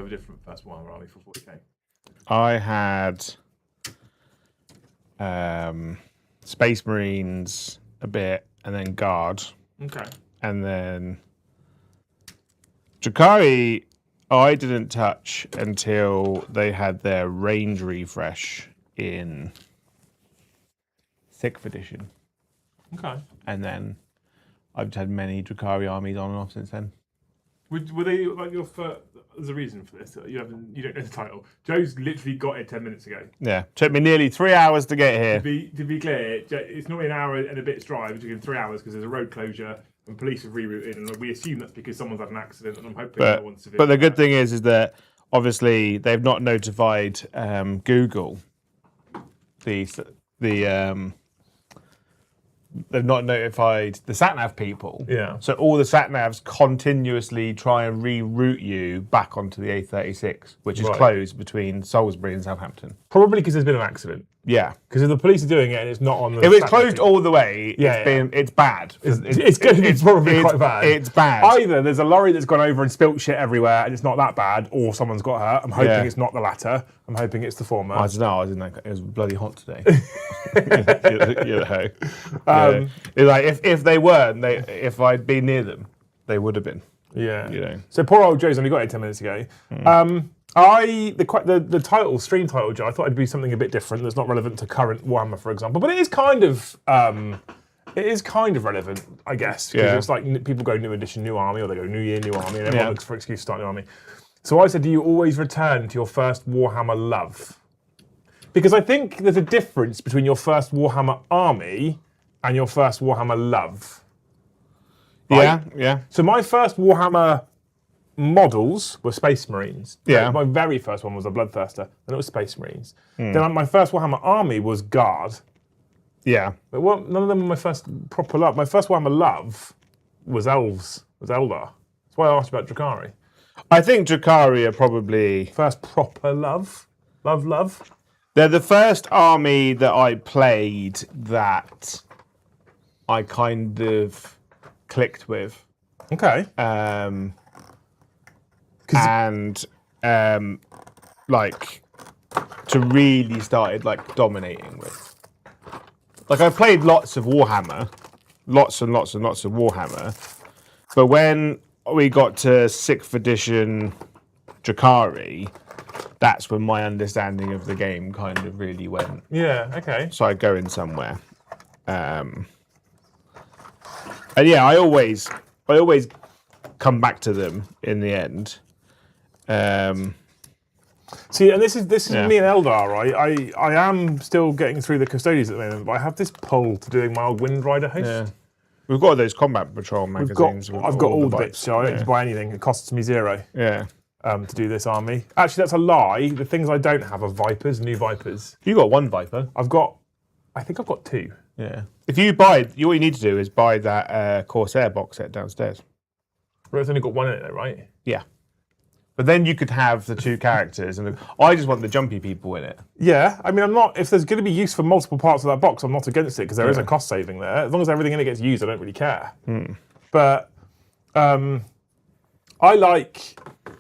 a different First Warhammer Army for 40k? I had Space Marines a bit, and then Guard. Okay. And then Drakari, I didn't touch until they had their range refresh in 6th edition. Okay. And then I've had many Drakari armies on and off since then. Were they like your first? There's a reason for this. You don't know the title. Joe's literally got it 10 minutes ago. Yeah, took me nearly 3 hours to get here. To be clear, it's not an hour and a bit's drive. It took him 3 hours because there's a road closure and police have rerouted, and we assume that's because someone's had an accident, and I'm hoping no one's severe. But the good thing is that obviously they've not notified Google. They've not notified the sat-nav people. Yeah. So all the sat-navs continuously try and reroute you back onto the A36, which is closed between Salisbury and Southampton. Probably because there's been an accident. Yeah. Because if the police are doing it and it's not on the... If it's closed all the way, it's bad. It's probably quite bad. It's bad. Either there's a lorry that's gone over and spilt shit everywhere and it's not that bad, or someone's got hurt. I'm hoping it's not the latter. I'm hoping it's the former. I don't know. It was bloody hot today. you know. Like if they weren't, if I'd been near them, they would have been. Yeah. You know. So poor old Joe's only got it 10 minutes ago. The title, stream title, Joe, I thought it'd be something a bit different that's not relevant to current Warhammer, for example. But it is kind of relevant, I guess. Because it's like people go new edition, new army, or they go new year, new army, and everyone looks for an excuse to start a new army. So I said, do you always return to your first Warhammer Love? Because I think there's a difference between your first Warhammer army and your first Warhammer Love. Right? Yeah. So my first Warhammer models were Space Marines. Yeah. My very first one was a Bloodthirster, and it was Space Marines. Then my first Warhammer army was Guard. Yeah. But none of them were my first proper love. My first Warhammer Love was Elves, was Eldar. That's why I asked about Drakari. I think Drakari are probably... First proper love. Love. They're the first army that I played that I kind of clicked with. Okay. Like to really started like dominating with. Like I played lots of Warhammer, lots and lots of Warhammer, but when we got to 6th edition Drakari, that's when my understanding of the game kind of really went. Yeah, okay. So I go in somewhere. And yeah, I always come back to them in the end. See, and this is me and Eldar, right? I am still getting through the Custodians at the moment, but I have this pull to doing my old Wind Rider host. Yeah. We've got those Combat Patrol magazines. I've got all the bits, so I don't need to buy anything. It costs me 0. Yeah. To do this army. Actually, that's a lie. The things I don't have are Vipers, new Vipers. You got 1 Viper. I think I've got 2. Yeah. If you buy, what you need to do is buy that Corsair box set downstairs. But it's only got 1 in it, though, right? Yeah. But then you could have the 2 characters, and I just want the jumpy people in it. Yeah, I mean, I'm not. If there's going to be use for multiple parts of that box, I'm not against it because there is a cost saving there. As long as everything in it gets used, I don't really care. But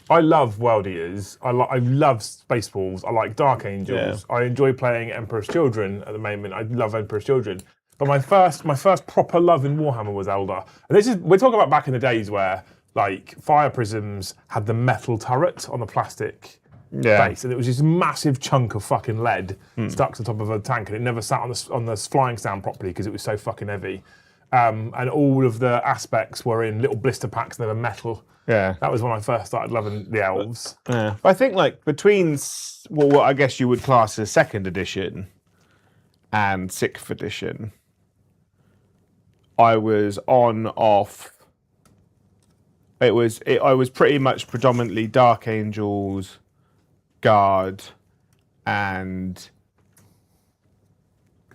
I love World Eaters. I love Space Wolves. I like Dark Angels. Yeah. I enjoy playing Emperor's Children at the moment. I love Emperor's Children. But my first proper love in Warhammer was Eldar. And we're talking about back in the days where like Fire Prisms had the metal turret on the plastic base, and it was this massive chunk of fucking lead stuck to the top of a tank, and it never sat on the flying stand properly because it was so fucking heavy. And all of the aspects were in little blister packs, and they were metal. Yeah. That was when I first started loving the elves. Yeah. I think like between what I guess you would class as 2nd edition and 6th edition, I was on off. I was pretty much predominantly Dark Angels, Guard, and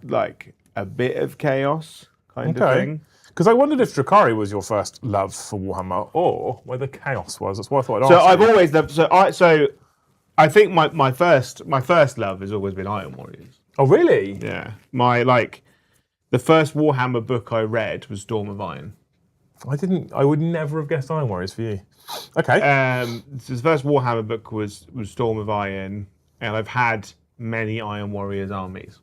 like a bit of Chaos kind of thing. Because I wondered if Drakari was your first love for Warhammer, or whether Chaos was. That's why I thought I'd ask. So I've always loved. So I think my first love has always been Iron Warriors. Oh really? Yeah. The first Warhammer book I read was Storm of Iron. I would never have guessed Iron Warriors for you. Okay. So the first Warhammer book was Storm of Iron, and I've had many Iron Warriors armies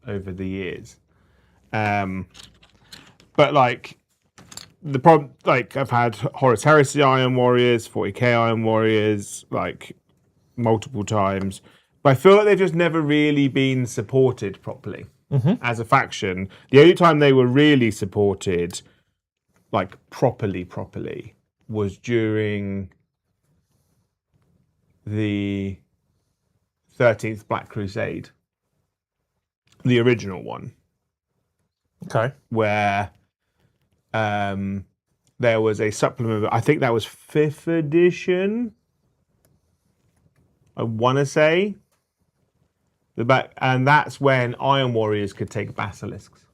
over the years. But like the problem, like I've had Horus Heresy Iron Warriors, 40k Iron Warriors, like multiple times. But I feel like they've just never really been supported properly as a faction. The only time they were really supported, like properly, was during the 13th Black Crusade, the original one. Okay. Where there was a supplement. I think that was 5th edition. I want to say and that's when Iron Warriors could take basilisks.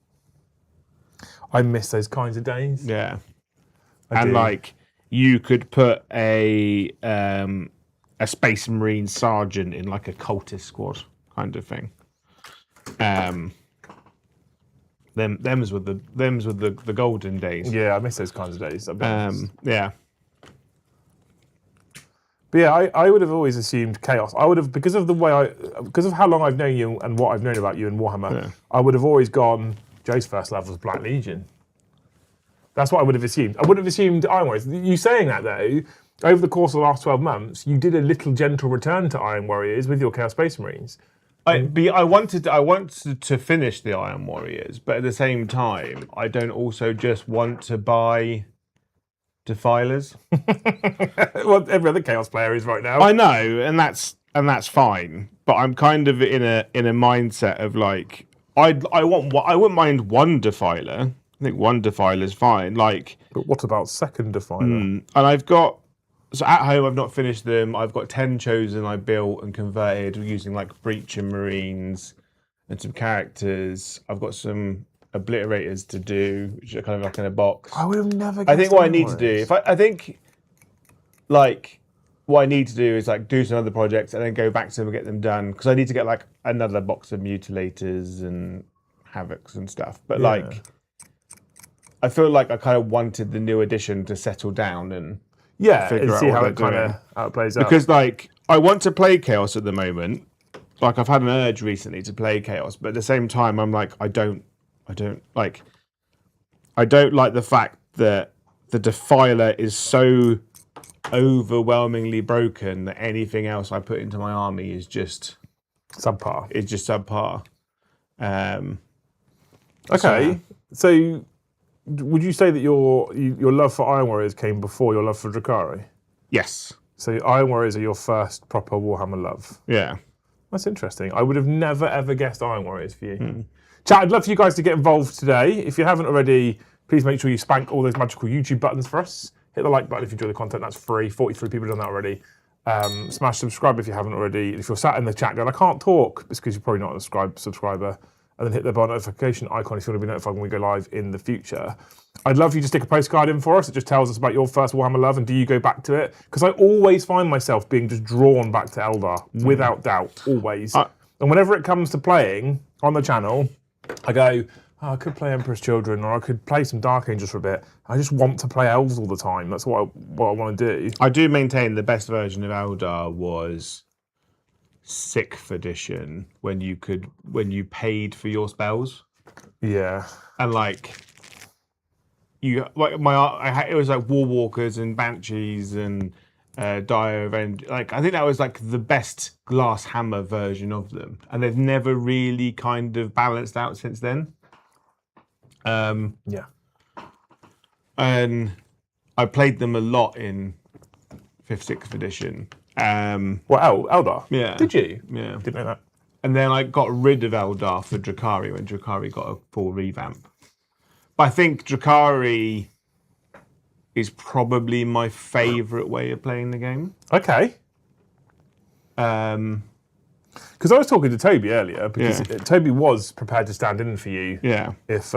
I miss those kinds of days. Yeah, I do. like you could put a Space Marine sergeant in like a cultist squad kind of thing. Them's were the golden days. Yeah, I miss those kinds of days. Yeah. But yeah, I would have always assumed Chaos. I would have, because of how long I've known you and what I've known about you in Warhammer, I would have always gone, Joe's first love was Black Legion. That's what I would have assumed. I wouldn't have assumed Iron Warriors. You saying that though, over the course of the last 12 months, you did a little gentle return to Iron Warriors with your Chaos Space Marines. I wanted to finish the Iron Warriors, but at the same time, I don't also just want to buy Defilers. Well, every other Chaos player is right now. I know, and that's fine. But I'm kind of in a mindset of like I wouldn't mind one Defiler. I think one Defiler is fine. Like, but what about second Defiler? And I've got. So at home, I've not finished them. I've got 10 chosen I built and converted using like Breacher Marines and some characters. I've got some obliterators to do, which are kind of like in a box. I would have never. I think what I need to do, I think like what I need to do is like do some other projects and then go back to them and get them done, because I need to get like another box of Mutilators and Havocs and stuff. But like, I feel like I kind of wanted the new edition to settle down and. Yeah, and see how it plays out. Because like I want to play Chaos at the moment. Like I've had an urge recently to play Chaos, but at the same time I'm like I don't like the fact that the Defiler is so overwhelmingly broken that anything else I put into my army is just subpar. Okay, so would you say that your love for Iron Warriors came before your love for Drakari? Yes. So Iron Warriors are your first proper Warhammer love? Yeah. That's interesting. I would have never, ever guessed Iron Warriors for you. Chat, I'd love for you guys to get involved today. If you haven't already, please make sure you spank all those magical YouTube buttons for us. Hit the like button if you enjoy the content. That's free. 43 people have done that already. Smash subscribe if you haven't already. If you're sat in the chat going, I can't talk, it's because you're probably not a subscriber. And then hit the bell notification icon if you want to be notified when we go live in the future. I'd love for you to stick a postcard in for us. It just tells us about your first Warhammer love and do you go back to it? Because I always find myself being just drawn back to Eldar, without doubt, always. And whenever it comes to playing on the channel, I go, I could play Emperor's Children or I could play some Dark Angels for a bit. I just want to play elves all the time. That's what I want to do. I do maintain the best version of Eldar was 6th edition when you paid for your spells. Yeah. And like it was like War Walkers and Banshees and Dire Avenge. Like I think that was like the best Glass Hammer version of them, and they've never really kind of balanced out since then. Yeah. And I played them a lot in 5th, 6th edition. Eldar? Yeah. Did you? Yeah. Didn't know that. And then I got rid of Eldar for Drakari when Drakari got a full revamp. But I think Drakari is probably my favourite way of playing the game. Okay. Because I was talking to Toby earlier, because Toby was prepared to stand in for you. Yeah. If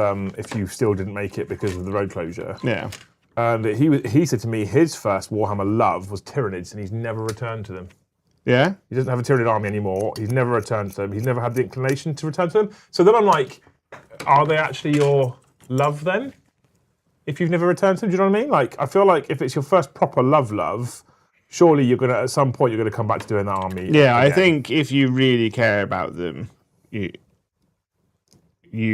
you still didn't make it because of the road closure. Yeah. And he said to me his first Warhammer love was Tyranids, and he's never returned to them. Yeah? He doesn't have a Tyranid army anymore. He's never returned to them. He's never had the inclination to return to them. So then I'm like, are they actually your love then? if you've never returned to them. Do you know what I mean? Like, I feel like if it's your first proper love, surely you're gonna at some point you're gonna come back to doing that army. Yeah, I again. think if you really care about them, you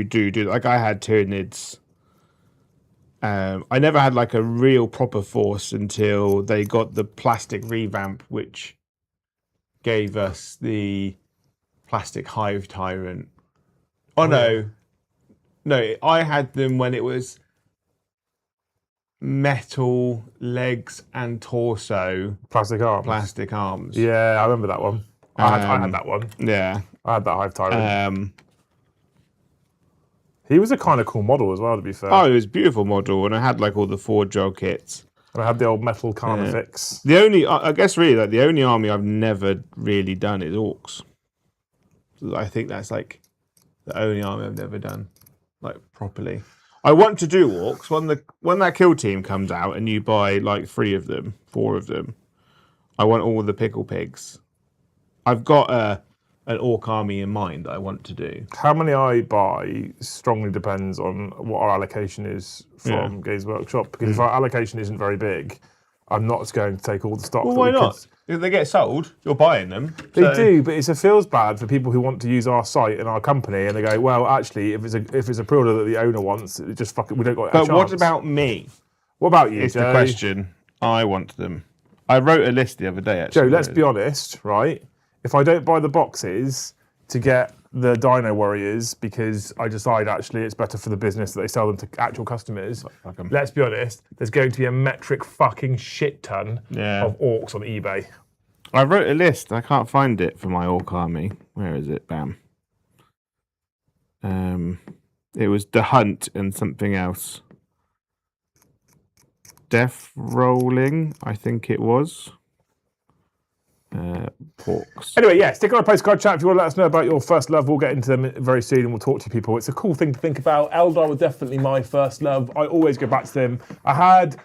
do. Like I had Tyranids. I never had like a real proper force until they got the plastic revamp, which gave us the plastic hive tyrant. Oh no, I had them when it was metal legs and torso, plastic arms. plastic arms. Yeah, I remember that one. I had that one. Yeah, I had that hive tyrant. He was a kind of cool model as well, to be fair. Oh, it was a beautiful model, and I had like all the forge jog kits. And I had the old metal carnifex. The only, I guess, really, like the only army I've never really done is orcs. I think that's like the only army I've never done, like properly. I want to do orcs when that kill team comes out and you buy like 4 of them. I want all the pickle pigs. I've got an orc army in mind that I want to do. How many I buy strongly depends on what our allocation is from Games Workshop. Because if our allocation isn't very big, I'm not going to take all the stock. Well, why not? If they get sold, you're buying them. They do, but it feels bad for people who want to use our site and our company, and they go, well, actually, if it's a pre-order that the owner wants, it just we don't got a chance. But what about me? What about you, It's Joe? the question. I want them. I wrote a list the other day, actually. Joe, let's be honest, right? If I don't buy the boxes to get the Dino Warriors because I decide actually it's better for the business that they sell them to actual customers, let's be honest, there's going to be a metric fucking shit ton of orcs on eBay. I wrote a list. I can't find it for my orc army. Where is it? Bam. It was the hunt and something else. Death rolling, I think it was. Porks. Anyway, yeah, stick on a postcard chat if you want to let us know about your first love. We'll get into them very soon and we'll talk to people. It's a cool thing to think about. Eldar were definitely my first love. I always go back to them. I had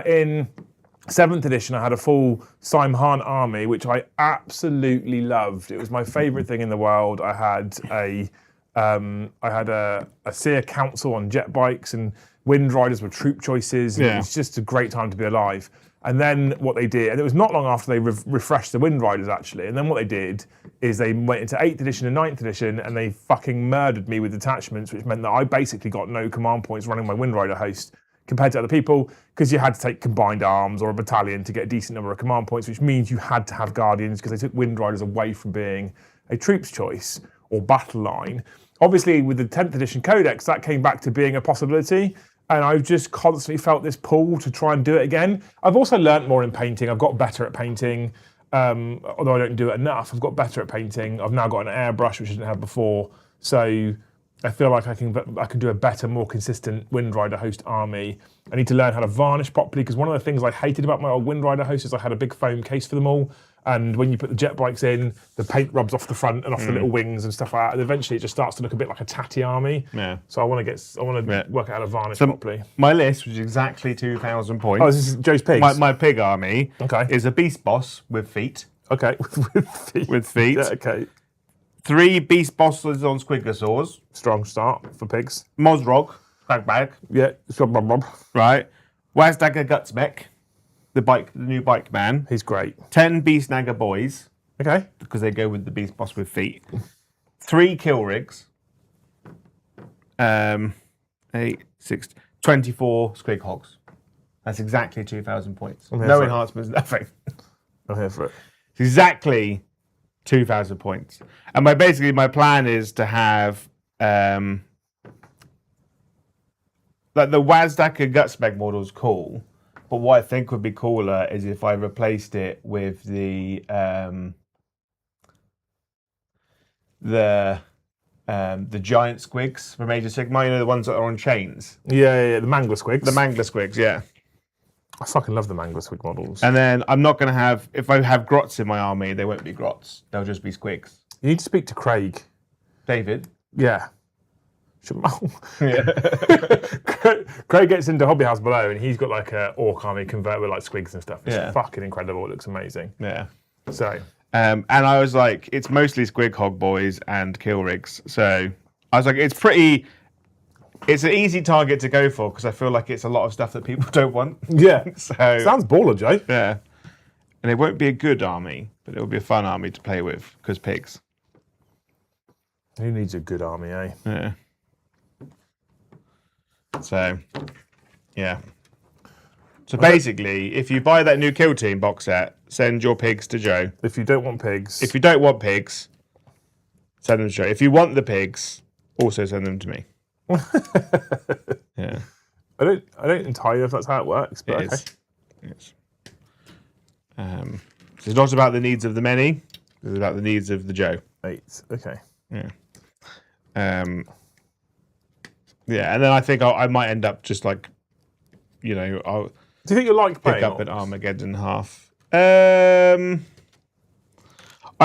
in 7th edition, I had a full Simhan army, which I absolutely loved. It was my favourite thing in the world. I had a Seer Council on jet bikes, and Wind Riders were troop choices. It was just a great time to be alive. And then what they did, and it was not long after they refreshed the Wind Riders actually, and then what they did is they went into 8th edition and 9th edition and they fucking murdered me with detachments, which meant that I basically got no command points running my Wind Rider host compared to other people, because you had to take combined arms or a battalion to get a decent number of command points, which means you had to have Guardians because they took Wind Riders away from being a troops choice or battle line. Obviously, with the 10th edition Codex, that came back to being a possibility. And I've just constantly felt this pull to try and do it again. I've also learnt more in painting. I've got better at painting, although I don't do it enough. I've got better at painting. I've now got an airbrush, which I didn't have before. So I feel like I can do a better, more consistent Wind Rider host army. I need to learn how to varnish properly, because one of the things I hated about my old Wind Rider host is I had a big foam case for them all. And when you put the jet bikes in, the paint rubs off the front and off the little wings and stuff like that. And eventually it just starts to look a bit like a tatty army. Yeah. So I want to work out how to varnish properly. My list was exactly 2,000 points. Oh, this is Joe's pigs? My pig army is a beast boss with feet. Okay. With feet. Yeah, okay. 3 beast bosses on squigosaurs. Strong start for pigs. Mozrog. Bag. Yeah. Right. Wazdagger Gutsbeck. The new bike man. He's great. 10 Beast Nagger boys. Okay. Because they go with the beast boss with feet. 3 kill rigs. 8, 6, 24 squig hogs. That's exactly 2,000 points. No enhancements, nothing. I'm here for it. It's exactly 2,000 points. And my plan is to have like the Wazdacker Gutsbag model is cool. But what I think would be cooler is if I replaced it with the giant squigs from Age of Sigmar, you know, the ones that are on chains. Yeah, the Mangler squigs. The Mangler squigs, yeah. I fucking love the Mangler squig models. And then I'm not going to have, if I have grots in my army, they won't be grots. They'll just be squigs. You need to speak to Craig. David? Yeah. Craig gets into Hobby House below and he's got like a orc army converted with like squigs and stuff. It's fucking incredible. It looks amazing. Yeah. So. And I was like, it's mostly squig hog boys and kill rigs. So I was like, it's pretty. it's an easy target to go for because I feel like it's a lot of stuff that people don't want. Yeah. So Sounds baller, Jay. yeah, and it won't be a good army, but it will be a fun army to play with because pigs. Who needs a good army, eh? Yeah. So, yeah. So basically, if you buy that new Kill Team box set, send your pigs to Joe. If you don't want pigs. If you don't want pigs, send them to Joe. If you want the pigs, also send them to me. Yeah. I don't entirely know if that's how it works, but It is. Yes. So it's not about the needs of the many, it's about the needs of the Joe. 8. Okay. Yeah. Yeah, and then I think I might end up just like, I'll Do you think you'll like playing pick up orcs? an Armageddon half. I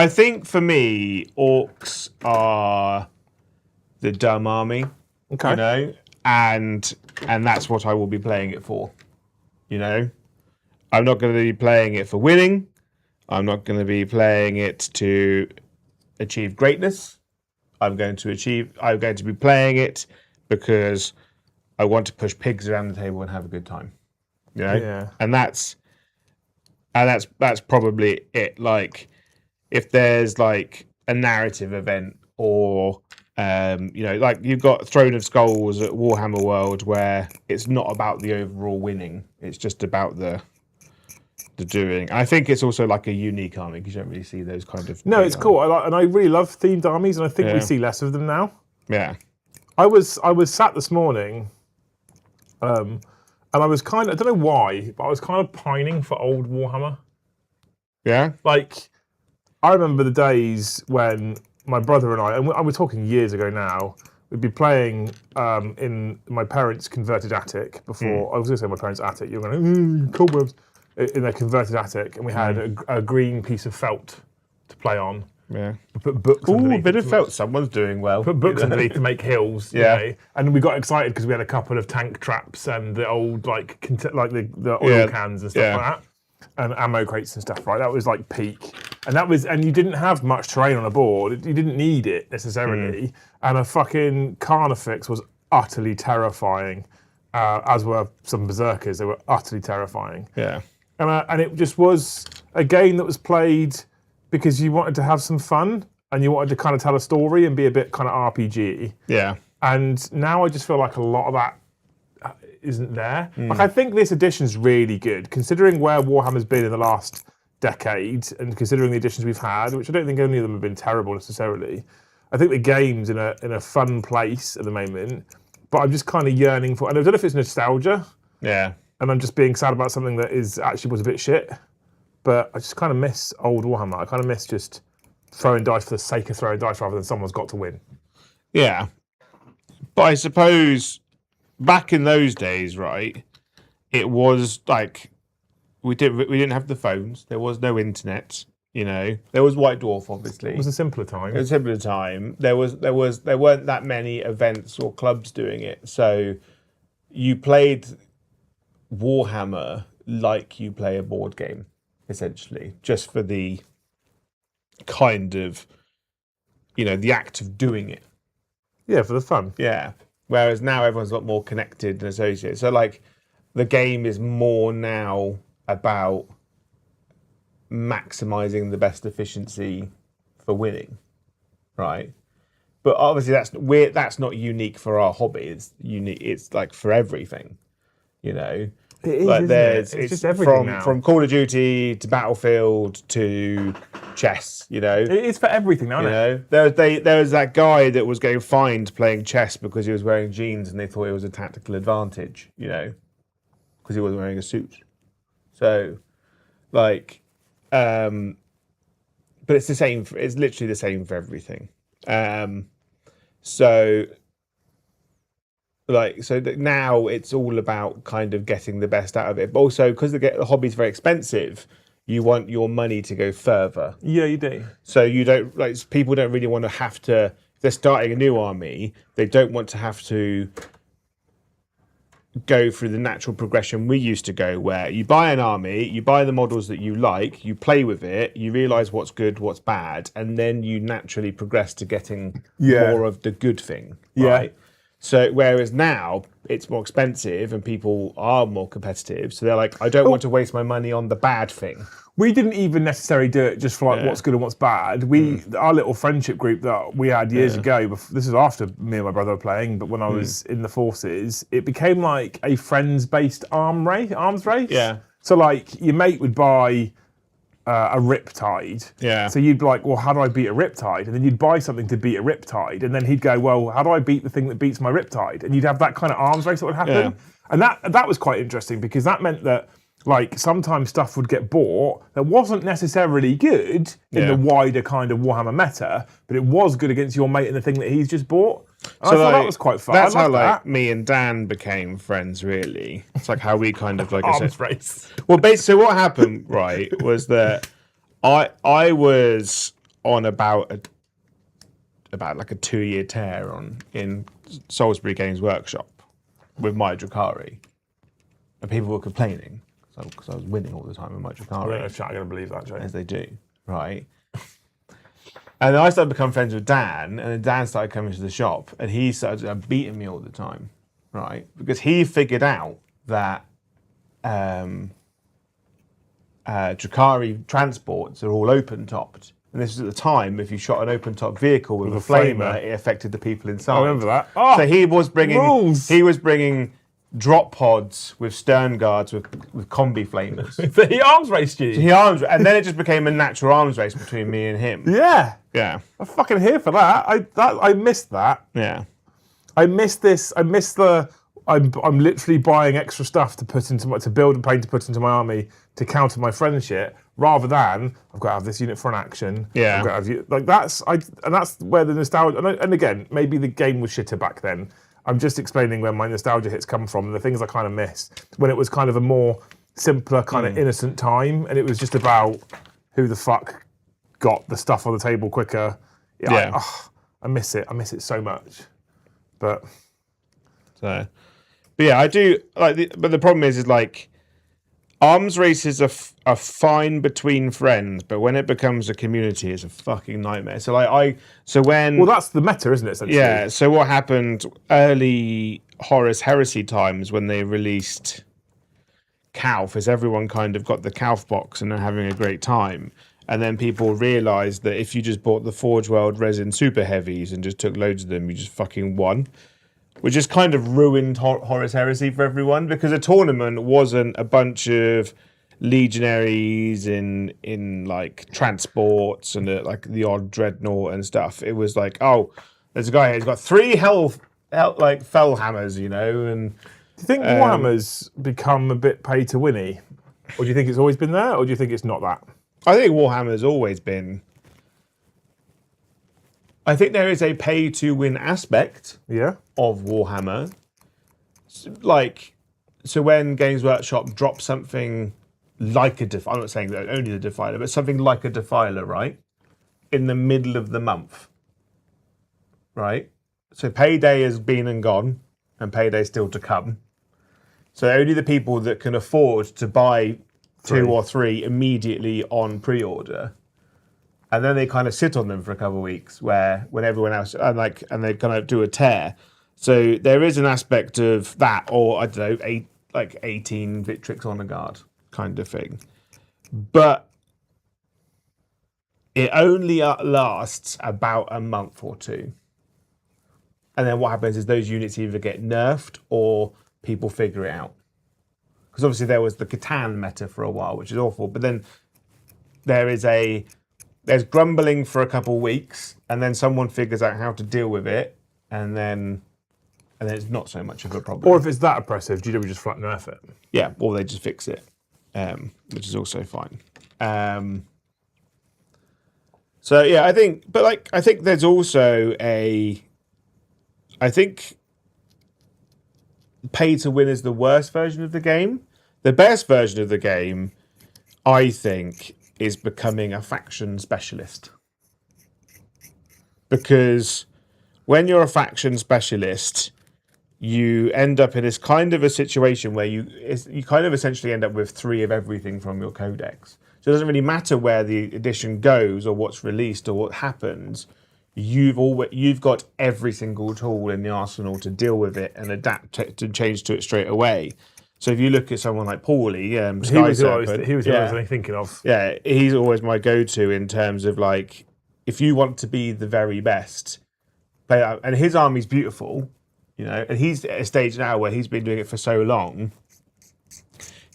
think for me, orcs are the dumb army, Okay. and that's what I will be playing it for. I'm not going to be playing it for winning. I'm not going to be playing it to achieve greatness. I'm going to be playing it because I want to push pigs around the table and have a good time. Yeah. And that's probably it. Like, if there's like a narrative event or like you've got Throne of Skulls at Warhammer World where it's not about the overall winning, it's just about the doing. I think it's also like a unique army because you don't really see those kind of. No, it's cool. I really love themed armies, and I think we see less of them now. Yeah. I was sat this morning, and I was I don't know why, but I was kind of pining for old Warhammer. Yeah. Like, I remember the days when my brother and I we're talking years ago now, we'd be playing in my parents' converted attic before. I was going to say my parents' attic. You're going, cobwebs. In their converted attic, and we had a green piece of felt to play on. Yeah. We put books Ooh, a underneath. bit of felt. Someone's doing well. Put books underneath to make hills. Yeah. And we got excited because we had a couple of tank traps and the old the oil cans and stuff like that, and ammo crates and stuff. Right, that was like peak. And you didn't have much terrain on a board. You didn't need it necessarily. And a fucking Carnifex was utterly terrifying, as were some berserkers. They were utterly terrifying. Yeah. And it just was a game that was played because you wanted to have some fun and you wanted to kind of tell a story and be a bit kind of RPG. Yeah. And now I just feel like a lot of that isn't there. Like, I think this edition's really good, considering where Warhammer's been in the last decade and considering the editions we've had, which I don't think any of them have been terrible necessarily. I think the game's in a fun place at the moment, but I'm just kind of yearning for, and I don't know if it's nostalgia. Yeah. And I'm just being sad about something that was a bit shit. But I just kind of miss old Warhammer. I kind of miss just throwing dice for the sake of throwing dice rather than someone's got to win. Yeah. But I suppose back in those days, right, it was like we didn't have the phones. There was no internet. There was White Dwarf, obviously. It was a simpler time. It was a simpler time. There weren't that many events or clubs doing it. So you played Warhammer like you play a board game, essentially, just for the kind of, the act of doing it. Yeah, for the fun. Yeah. Whereas now everyone's a lot more connected and associated. So, like, the game is more now about maximizing the best efficiency for winning, right? But obviously that's not unique for our hobby. It's unique. It's like for everything, It is, like it's just everything now. From Call of Duty to Battlefield to chess, It is for everything now, isn't it? There was that guy that was getting fined playing chess because he was wearing jeans and they thought it was a tactical advantage, because he wasn't wearing a suit. So, like, but it's the same. It's literally the same for everything. So now it's all about kind of getting the best out of it. But also, because the hobby's very expensive, you want your money to go further. Yeah, you do. So you don't people don't really want to have to. If they're starting a new army, they don't want to have to go through the natural progression we used to go, where you buy an army, you buy the models that you like, you play with it, you realise what's good, what's bad, and then you naturally progress to getting more of the good thing. Right? So whereas now it's more expensive and people are more competitive, so they're like, I don't want to waste my money on the bad thing. We didn't even necessarily do it just for like what's good and what's bad. Our little friendship group that we had years ago, this is after me and my brother were playing, but when I was in the forces, it became like a friends-based arms race. Yeah. So like your mate would buy a Riptide. Yeah. So you'd be like, well, how do I beat a Riptide? And then you'd buy something to beat a Riptide, and then he'd go, well, how do I beat the thing that beats my Riptide? And you'd have that kind of arms race that would happen. Yeah. And that was quite interesting because that meant that like sometimes stuff would get bought that wasn't necessarily good in the wider kind of Warhammer meta, but it was good against your mate and the thing that he's just bought. And so I thought that was quite fun. That's how like me and Dan became friends. Really, it's like how we kind of like arms race. Well, basically, so what happened, right, was that I was on about like a 2-year tear in Salisbury Games Workshop with my Drakari, and people were complaining because I was winning all the time with my Drakari. I don't know if chat are going to believe that, Joe. As they do, right? And then I started to become friends with Dan, and then Dan started coming to the shop, and he started beating me all the time, right? Because he figured out that Drakari transports are all open-topped. And this was at the time, if you shot an open-top vehicle with a flamer, it affected the people inside. I remember that. Oh, so he was bringing drop pods with stern guards with combi flamers. He arms raced you. And then it just became a natural arms race between me and him. Yeah. Yeah. I'm fucking here for that. I missed that. Yeah. I missed this. I missed the. I'm literally buying extra stuff to put into to build and paint to put into my army to counter my friendship, rather than I've got to have this unit for an action. Yeah. I've got to have, like that's where the nostalgia. And again, maybe the game was shitter back then. I'm just explaining where my nostalgia hits come from and the things I kind of miss when it was kind of a more simpler kind of innocent time, and it was just about who the fuck got the stuff on the table quicker. Yeah. I miss it. I miss it so much. But yeah, I do like. But the problem is like arms races are fine between friends, but when it becomes a community, it's a fucking nightmare. So like well, that's the meta, isn't it? Essentially? Yeah. So what happened early Horus Heresy times when they released Calf is everyone kind of got the Calf box and are having a great time. And then people realised that if you just bought the Forge World resin super heavies and just took loads of them, you just fucking won. Which just kind of ruined Horus Heresy for everyone, because a tournament wasn't a bunch of legionaries in like transports and like the odd dreadnought and stuff. It was like, oh, there's a guy here who's got 3 like fellhammers, you know. And do you think Warhammer's become a bit pay to winny, or do you think it's always been there, or do you think it's not that? I think Warhammer's always been. I think there is a pay-to-win aspect of Warhammer. Like, so when Games Workshop drops something like a Defiler, I'm not saying that only the Defiler, but something like a Defiler, right? In the middle of the month, right? So payday has been and gone, and payday's still to come. So only the people that can afford to buy 2 or 3 immediately on pre-order. And then they kind of sit on them for a couple of weeks, when everyone else and they kind of do a tear. So there is an aspect of that, or I don't know, 18 Victrix on a guard kind of thing. But it only lasts about a month or 2, and then what happens is those units either get nerfed or people figure it out. Because obviously there was the Catan meta for a while, which is awful. But then there's grumbling for a couple of weeks, and then someone figures out how to deal with it, and then it's not so much of a problem. Or if it's that oppressive, GW just flat nerf it. Yeah, or they just fix it, which is also fine. So yeah, I think there's also I think pay to win is the worst version of the game. The best version of the game, I think, is becoming a faction specialist. Because when you're a faction specialist, you end up in this kind of a situation where you kind of essentially end up with 3 of everything from your codex. So it doesn't really matter where the edition goes or what's released or what happens. you've got every single tool in the arsenal to deal with it and adapt to change to it straight away. So if you look at someone like Paulie, he was who I was thinking of. Yeah, he's always my go-to in terms of like, if you want to be the very best, play out. And his army's beautiful, you know, and he's at a stage now where he's been doing it for so long.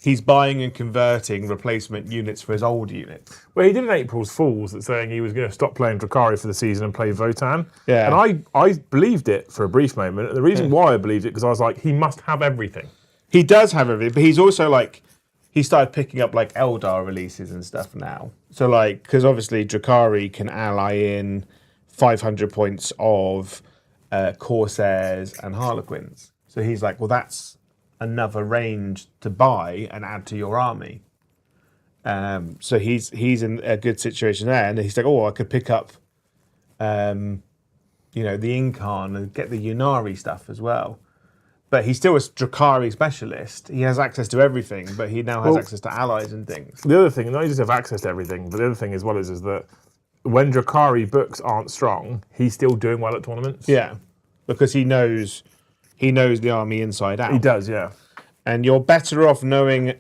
He's buying and converting replacement units for his old units. Well, he did an April's Fools that's saying he was going to stop playing Drakari for the season and play Votan. Yeah. And I believed it for a brief moment. And the reason why I believed it, because I was like, he must have everything. He does have everything, but he's also like, he started picking up like Eldar releases and stuff now. So like, because obviously Drakari can ally in 500 points of Corsairs and Harlequins. So he's like, well, that's another range to buy and add to your army. So he's in a good situation there, and he's like, oh, I could pick up, the Incarn and get the Yunari stuff as well. But he's still a Drakari specialist. He has access to everything, but he now has access to allies and things. The other thing, not only does he have access to everything, but the other thing as well is that when Drakari books aren't strong, he's still doing well at tournaments. Yeah, because he knows the army inside out. He does, yeah. And you're better off knowing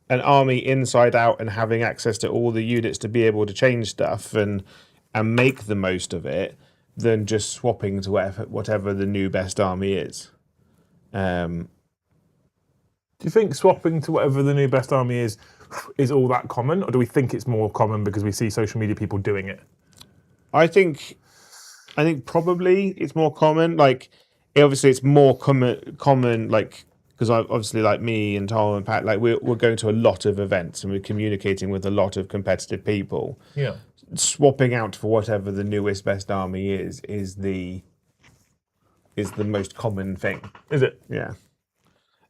an army inside out and having access to all the units to be able to change stuff and make the most of it than just swapping to whatever the new best army is. Do you think swapping to whatever the new best army is all that common, or do we think it's more common because we see social media people doing it? I think probably it's more common. Like, obviously, it's more common. Like, because obviously, like me and Tom and Pat, like we're going to a lot of events and we're communicating with a lot of competitive people. Yeah, swapping out for whatever the newest best army is the most common thing. Is it? Yeah.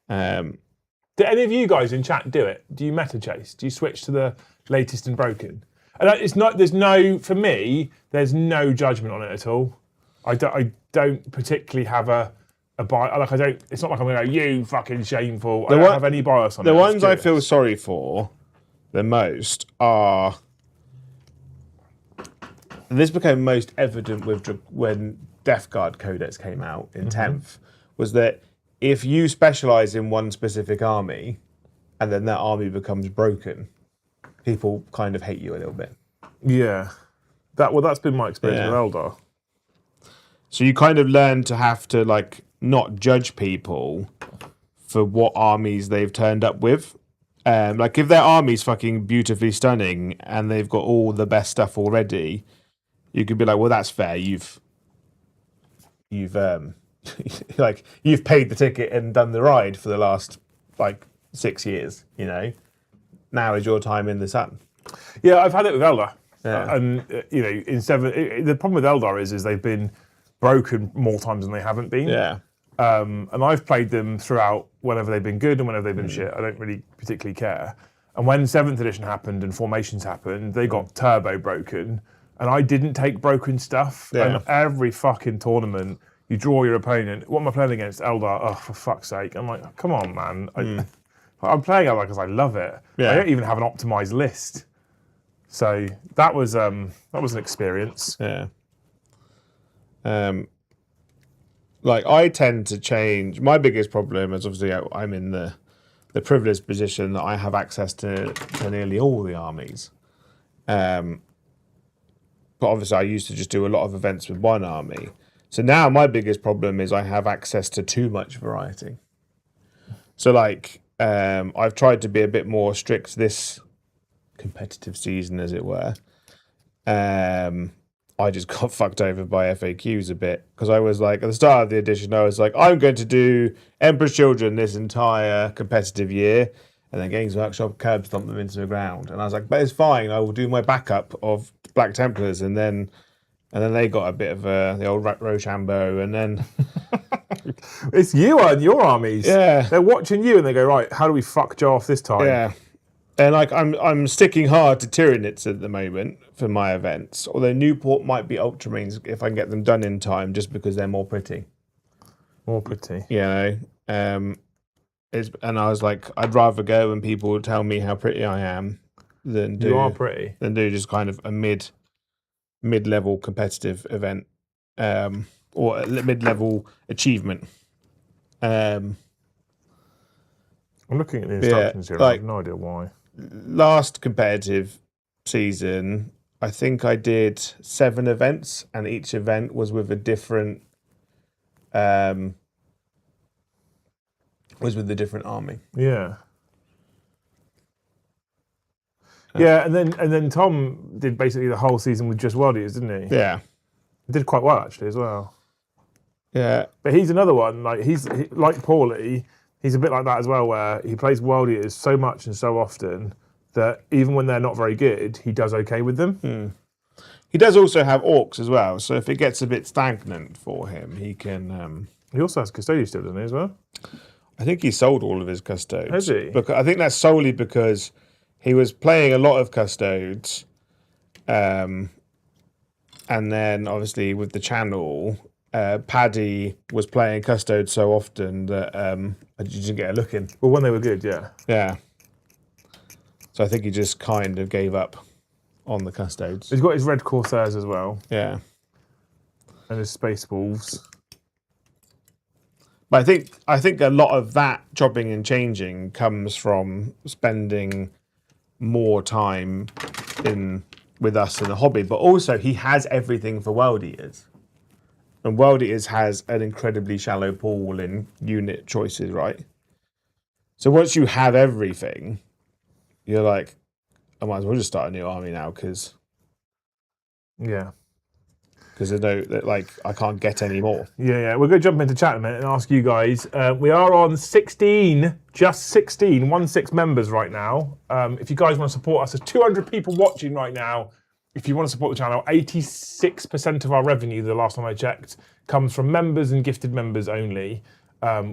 Do any of you guys in chat do it? Do you meta chase? Do you switch to the latest and broken? And for me, there's no judgment on it at all. I don't particularly have a bias. Like, it's not like I'm going to go, you fucking shameful. I don't have any bias on it. The ones I feel sorry for the most are, and this became most evident when Death Guard Codex came out in 10th, was that if you specialise in one specific army and then that army becomes broken, people kind of hate you a little bit. Yeah. That's been my experience with Eldar. So you kind of learn to have to like not judge people for what armies they've turned up with. Like if their army's fucking beautifully stunning and they've got all the best stuff already, you could be like, well, that's fair. You've like you've paid the ticket and done the ride for the last like 6 years, you know. Now is your time in the sun. Yeah, I've had it with Eldar. Yeah. And in 7 the problem with Eldar is they've been broken more times than they haven't been. Yeah. And I've played them throughout whenever they've been good and whenever they've been shit. I don't really particularly care. And when 7th edition happened and formations happened, they got turbo broken. And I didn't take broken stuff. Yeah. And every fucking tournament, you draw your opponent. What am I playing against? Eldar. Oh, for fuck's sake. I'm like, come on, man. I'm playing Eldar because I love it. Yeah. I don't even have an optimized list. So that was an experience. Yeah. Like I tend to change. My biggest problem is obviously I'm in the privileged position that I have access to nearly all the armies. But obviously I used to just do a lot of events with one army. So now my biggest problem is I have access to too much variety. So like I've tried to be a bit more strict this competitive season, as it were. I just got fucked over by FAQs a bit because I was like, at the start of the edition, I was like, I'm going to do Emperor's Children this entire competitive year, and then Games Workshop curb stomp them into the ground. And I was like, but it's fine. I will do my backup of Black Templars, and then they got a bit of the old Rochambeau, and then it's you and your armies. Yeah, they're watching you, and they go, right, how do we fuck Joe off this time? Yeah. And like I'm sticking hard to Tyranids at the moment for my events. Although Newport might be Ultramarines if I can get them done in time, just because they're more pretty. More pretty. You know. And I was like, I'd rather go and people tell me how pretty I am than do. You are pretty. Than do just kind of a mid-level competitive event. or a mid-level achievement. I'm looking at the instructions here. I have no idea why. Last competitive season, I think I did 7 events, and each event was with a different army. Yeah. Yeah, and then Tom did basically the whole season with just Worldies, didn't he? Yeah. He did quite well actually as well. Yeah. But he's another one, like like Paulie, he's a bit like that as well, where he plays World Eaters so much and so often that even when they're not very good, he does okay with them. He does also have orcs as well, so if it gets a bit stagnant for him, he can... He also has Custodians still, doesn't he, as well? I think he sold all of his Custodes. Has he? I think that's solely because he was playing a lot of Custodes, and then obviously with the channel... Paddy was playing Custodes so often that I didn't get a look in. Well, when they were good, yeah. Yeah. So I think he just kind of gave up on the Custodes. He's got his Red Corsairs as well. Yeah. And his Space Wolves. But I think a lot of that chopping and changing comes from spending more time with us in the hobby. But also he has everything for World Eaters. And World Eaters has an incredibly shallow pool in unit choices, right? So once you have everything, you're like, I might as well just start a new army now because Yeah. Because I can't get any more. Yeah. We're going to jump into chat in a minute and ask you guys. We are on 16 members right now. If you guys want to support us, there's 200 people watching right now. If you want to support the channel, 86% of our revenue, the last time I checked, comes from members and gifted members only,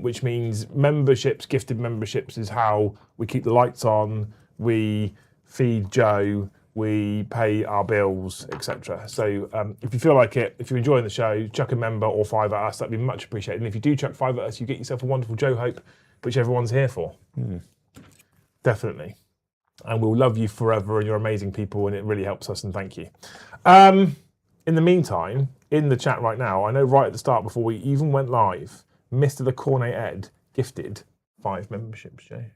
which means gifted memberships is how we keep the lights on, we feed Joe, we pay our bills, etc. So if you feel like it, if you're enjoying the show, chuck a member or 5 at us, that'd be much appreciated. And if you do chuck 5 at us, you get yourself a wonderful Joe Hope, which everyone's here for. Definitely. And we'll love you forever, and you're amazing people, and it really helps us, and thank you. In the meantime, in the chat right now, I know right at the start, before we even went live, Mr. The Cornet Ed gifted 5 memberships, Jay.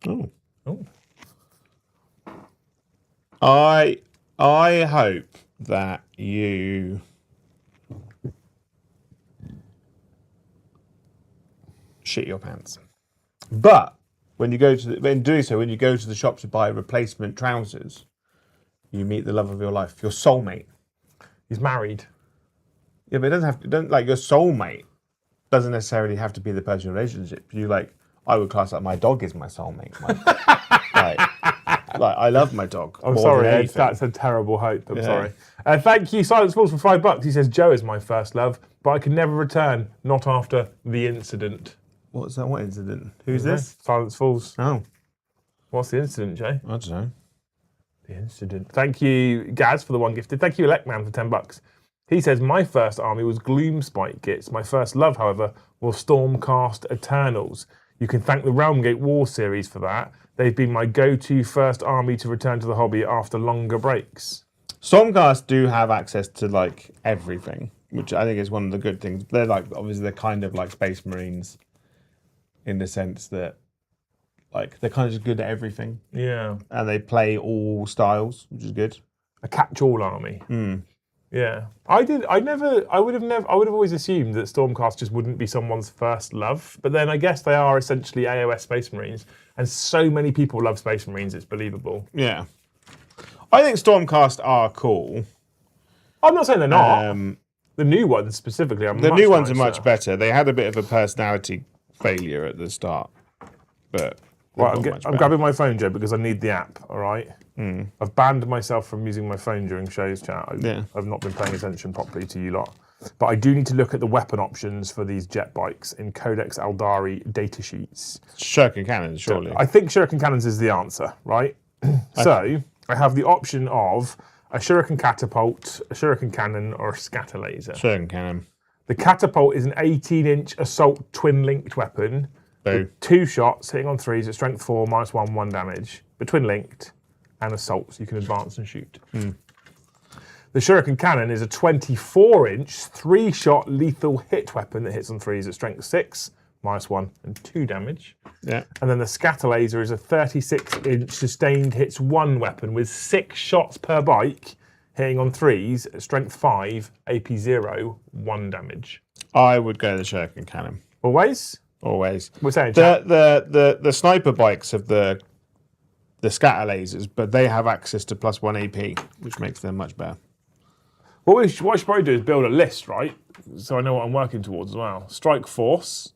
Oh. Oh. I hope that you shit your pants. But when you go to the shop to buy replacement trousers, you meet the love of your life, your soulmate. He's married. Yeah, but your soulmate doesn't necessarily have to be the person in a relationship. I would class my dog is my soulmate. I love my dog. I'm sorry, Ed, that's a terrible hope. I'm sorry. Thank you, Silence Falls, for $5. He says, Joe is my first love, but I can never return, not after the incident. What's that? What incident? Who's this? Silence Falls. Oh. What's the incident, Jay? I don't know. The incident. Thank you, Gaz, for the 1 gifted. Thank you, Electman, for $10. He says, my first army was Gloomspite kits. My first love, however, was Stormcast Eternals. You can thank the Realmgate War series for that. They've been my go-to first army to return to the hobby after longer breaks. Stormcast do have access to everything, which I think is one of the good things. They're obviously they're kind of like Space Marines in the sense that they're kind of just good at everything. Yeah. And they play all styles, which is good. A catch-all army. Yeah. I would have always assumed that Stormcast just wouldn't be someone's first love, but then I guess they are essentially AOS Space Marines, and so many people love Space Marines, it's believable. Yeah. I think Stormcast are cool. I'm not saying they're not. The new ones specifically are The new ones are much better. They had a bit of a personality failure at the start, but right, I'm grabbing my phone, Joe, because I need the app, all right? I've banned myself from using my phone during shows chat. I've not been paying attention properly to you lot. But I do need to look at the weapon options for these jet bikes in Codex Aldari datasheets. Shuriken cannons, surely. I think Shuriken cannons is the answer, right? So I have the option of a Shuriken catapult, a Shuriken cannon, or a scatter laser. Shuriken cannon. The catapult is an 18-inch assault twin-linked weapon. With 2 shots, hitting on 3s at strength 4, -1, 1 damage. But twin-linked and assault, so you can advance and shoot. The The Shuriken Cannon is a 24-inch, 3-shot lethal hit weapon that hits on 3s at strength 6, -1 and 2 damage. Yeah. And then the Scatter Laser is a 36-inch sustained hits 1 weapon with 6 shots per bike, hitting on 3s at strength 5, AP 0, 1 damage. I would go the Shuriken Cannon. Always? Always. We're saying the sniper bikes have the scatter lasers, but they have access to +1 AP, which makes them much better. What I should probably do is build a list, right? So I know what I'm working towards as well. Strike Force.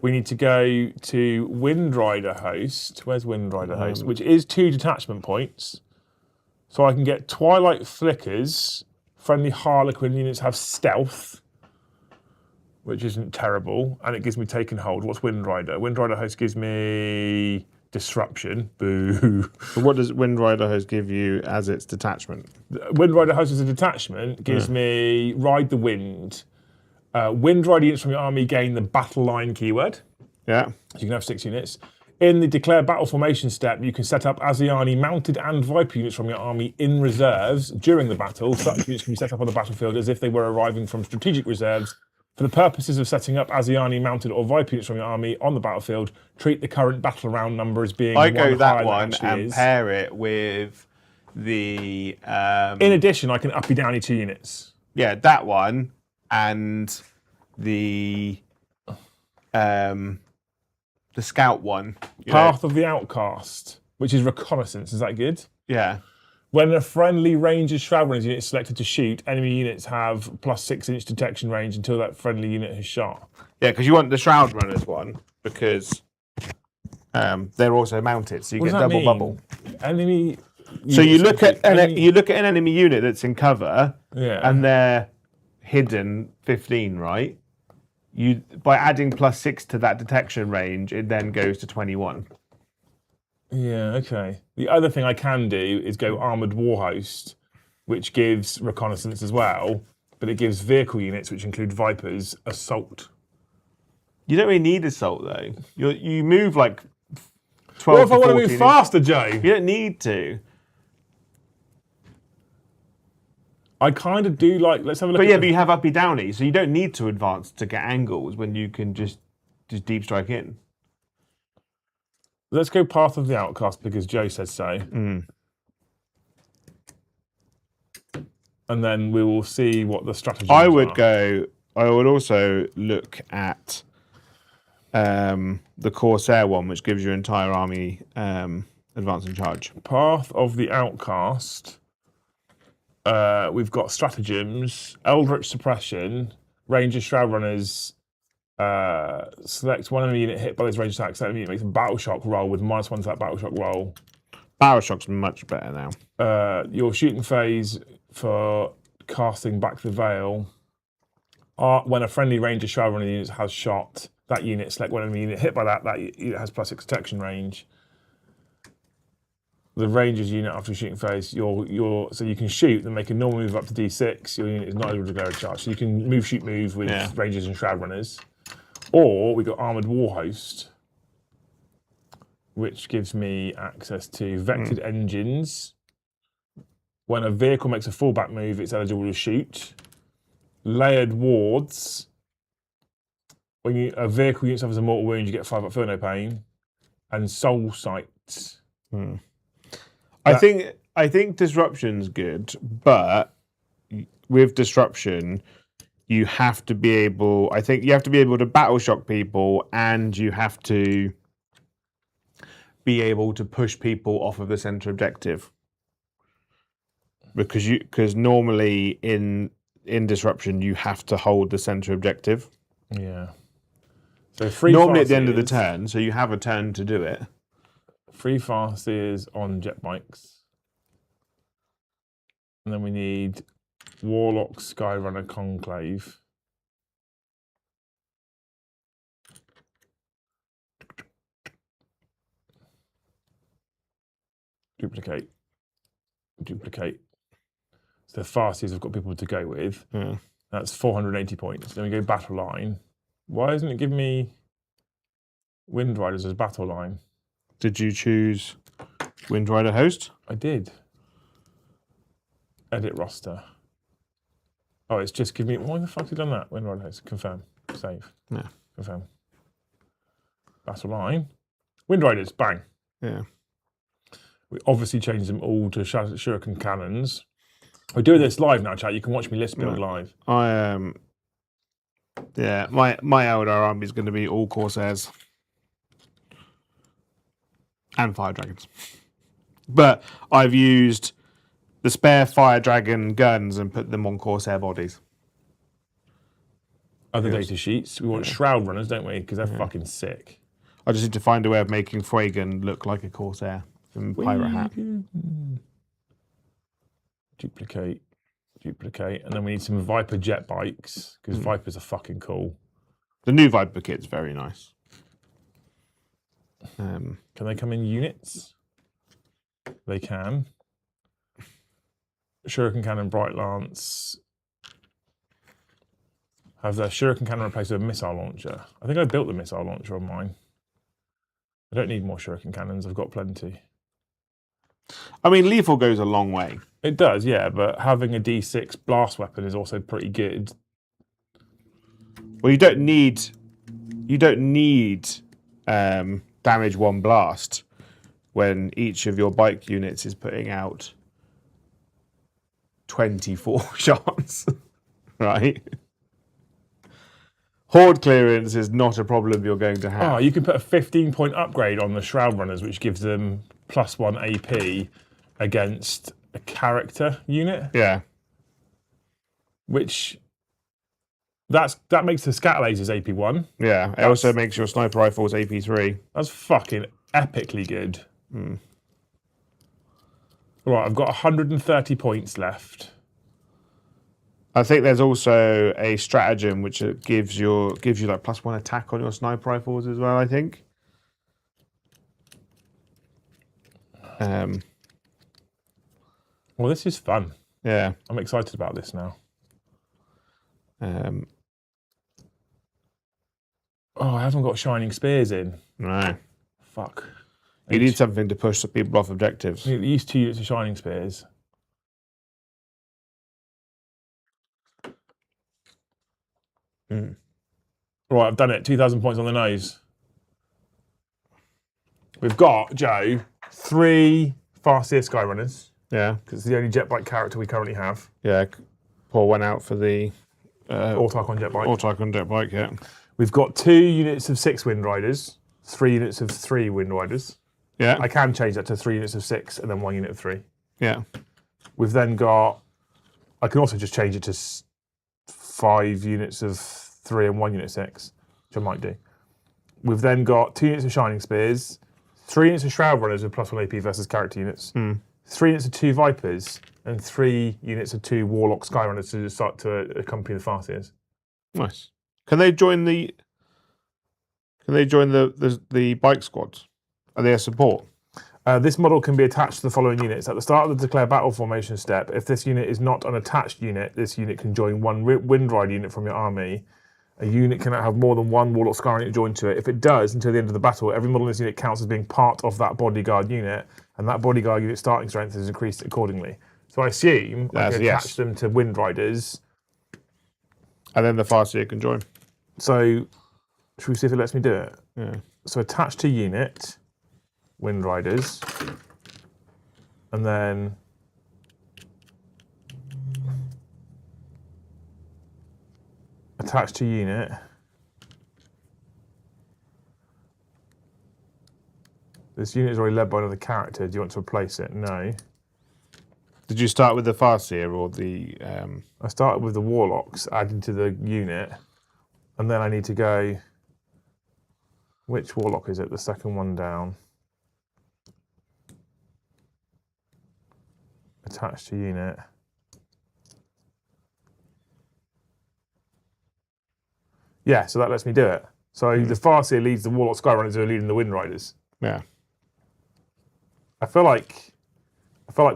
We need to go to Wind Rider Host. Where's Wind Rider Host? Which is 2 detachment points. So I can get Twilight Flickers. Friendly Harlequin units have Stealth, which isn't terrible. And it gives me Take and Hold. What's Wind Rider? Wind Rider Host gives me Disruption. Boo. But what does Wind Rider Host give you as its detachment? Wind Rider Host as a detachment gives me Ride the Wind. Wind Rider units from your army gain the Battle Line keyword. Yeah. So you can have 6 units. In the Declare Battle Formation step, you can set up Asiani mounted and Viper units from your army in reserves during the battle. Such units can be set up on the battlefield as if they were arriving from strategic reserves. For the purposes of setting up Asiani mounted or Viper units from your army on the battlefield, treat the current battle round number as being I go that one one and pair it with the... In addition, I can uppy downy 2 units. Yeah, that one and the scout one. Path of the Outcast, which is reconnaissance. Is that good? Yeah. When a friendly Ranger's Shroud Runners unit is selected to shoot, enemy units have +6-inch detection range until that friendly unit has shot. Yeah, because you want the Shroud Runners one because they're also mounted, so you get double bubble. Enemy. So you look at an enemy unit that's in cover, and they're hidden 15, right? By adding +6 to that detection range, it then goes to 21. Yeah, okay. The other thing I can do is go Armoured Warhost, which gives reconnaissance as well, but it gives vehicle units, which include Vipers, Assault. You don't really need Assault, though. You move like 12 What if I want to move 14 faster, Joe? You don't need to. I kind of do like, let's have a look But yeah, but you have uppy downy, so you don't need to advance to get angles when you can just deep strike in. Let's go Path of the Outcast because Joe says so. And then we will see what the strategy is. I would also look at the Corsair one, which gives your entire army advance and charge. Path of the Outcast. We've got stratagems, Eldritch Suppression, Ranger Shroud Runners. Select one enemy unit hit by this range attack. That enemy unit makes a battle shock roll with -1 to that battle shock roll. Battle shock's much better now. Your shooting phase for casting Back the Veil. When a friendly Ranger Shroud Runner unit has shot, that unit, select one enemy unit hit by that unit has +6 detection range. The Ranger's unit after shooting phase, so you can shoot and make a normal move up to D6. Your unit is not able to declare a charge. So you can move, shoot, move with Rangers and Shroud Runners. Or we got Armoured Warhost, which gives me access to Vectored Engines. When a vehicle makes a fallback move, it's eligible to shoot. Layered Wards. When a vehicle unit suffers a mortal wound, you get 5 up, feel no pain. And Soul Sight. I think disruption's good, but with disruption, you have to be able. I think you have to be able to battle shock people, and you have to be able to push people off of the center objective. Because normally in disruption you have to hold the center objective. Yeah. So normally at the end of the turn, so you have a turn to do it. Free fast is on jet bikes. And then we need Warlock, Skyrunner, Conclave. Duplicate. So the fastest I've got people to go with. That's 480 points. Then we go Battle Line. Why isn't it giving me Wind Riders as Battle Line? Did you choose Wind Rider Host? I did. Edit roster. Oh, it's just giving me. Why the fuck have you done that? Wind Riders. Confirm. Save. Yeah. Confirm. Battle line. Wind Riders. Bang. Yeah. We obviously changed them all to shuriken cannons. We're doing this live now, chat. You can watch me list build live. Yeah, my Eldar army is going to be all Corsairs and Fire Dragons. But I've used the spare Fire Dragon guns and put them on Corsair bodies. Other data sheets. We want Shroud Runners, don't we? Because they're fucking sick. I just need to find a way of making Thragan look like a Corsair from Pirate Hat. Duplicate. And then we need some Viper jet bikes, because Vipers are fucking cool. The new Viper kit's very nice. Can they come in units? They can. Shuriken Cannon, Bright Lance. Have the Shuriken Cannon replaced with a missile launcher. I think I built the missile launcher on mine. I don't need more Shuriken Cannons, I've got plenty. I mean, lethal goes a long way. It does, yeah, but having a D6 blast weapon is also pretty good. Well, you don't need damage 1 blast when each of your bike units is putting out 24 shots, right? Horde clearance is not a problem you're going to have. Oh, you can put a 15-point upgrade on the Shroud Runners, which gives them +1 AP against a character unit. Yeah. Which that makes the scatter lasers AP1. Yeah. It also makes your sniper rifles AP3. That's fucking epically good. Right, I've got 130 points left. I think there's also a stratagem which gives you like +1 attack on your sniper rifles as well, I think. Well, this is fun. Yeah. I'm excited about this now. Oh, I haven't got Shining Spears in. No. Fuck. You need something to push the people off objectives. I use 2 units of Shining Spears. Right, I've done it. 2,000 points on the nose. We've got, Joe, 3 Farseer Skyrunners. Yeah. Because it's the only jet bike character we currently have. Yeah. Pour one out for the Autarchon jet bike. Autarchon jet bike, yeah. We've got 2 units of 6 Wind Riders, 3 units of 3 Wind Riders. Yeah. I can change that to 3 units of 6 and then 1 unit of 3. Yeah. We've then got, I can also just change it to 5 units of 3 and 1 unit of 6, which I might do. We've then got 2 units of Shining Spears, 3 units of Shroud Runners with +1 AP versus character units, 3 units of 2 Vipers, and 3 units of 2 Warlock Skyrunners to start to accompany the Farseers. Nice. Can they join the bike squads? Are they a support? This model can be attached to the following units. At the start of the declare battle formation step, if this unit is not an attached unit, this unit can join 1 Wind Rider unit from your army. A unit cannot have more than 1 Warlock Skyrider unit joined to it. If it does, until the end of the battle, every model in this unit counts as being part of that bodyguard unit, and that bodyguard unit's starting strength is increased accordingly. So I assume I can attach them to Wind Riders. And then the Farseer can join. So, should we see if it lets me do it? Yeah. So attach to unit, Wind Riders, and then attach to unit. This unit is already led by another character. Do you want to replace it? No. Did you start with the Farseer or the... I started with the Warlocks, adding to the unit, and then I need to go... Which Warlock is it? The second one down. Attach to unit. Yeah, so that lets me do it. So the Farseer leads the Warlock Skyrunners who are leading the Wind Riders. Yeah. I feel like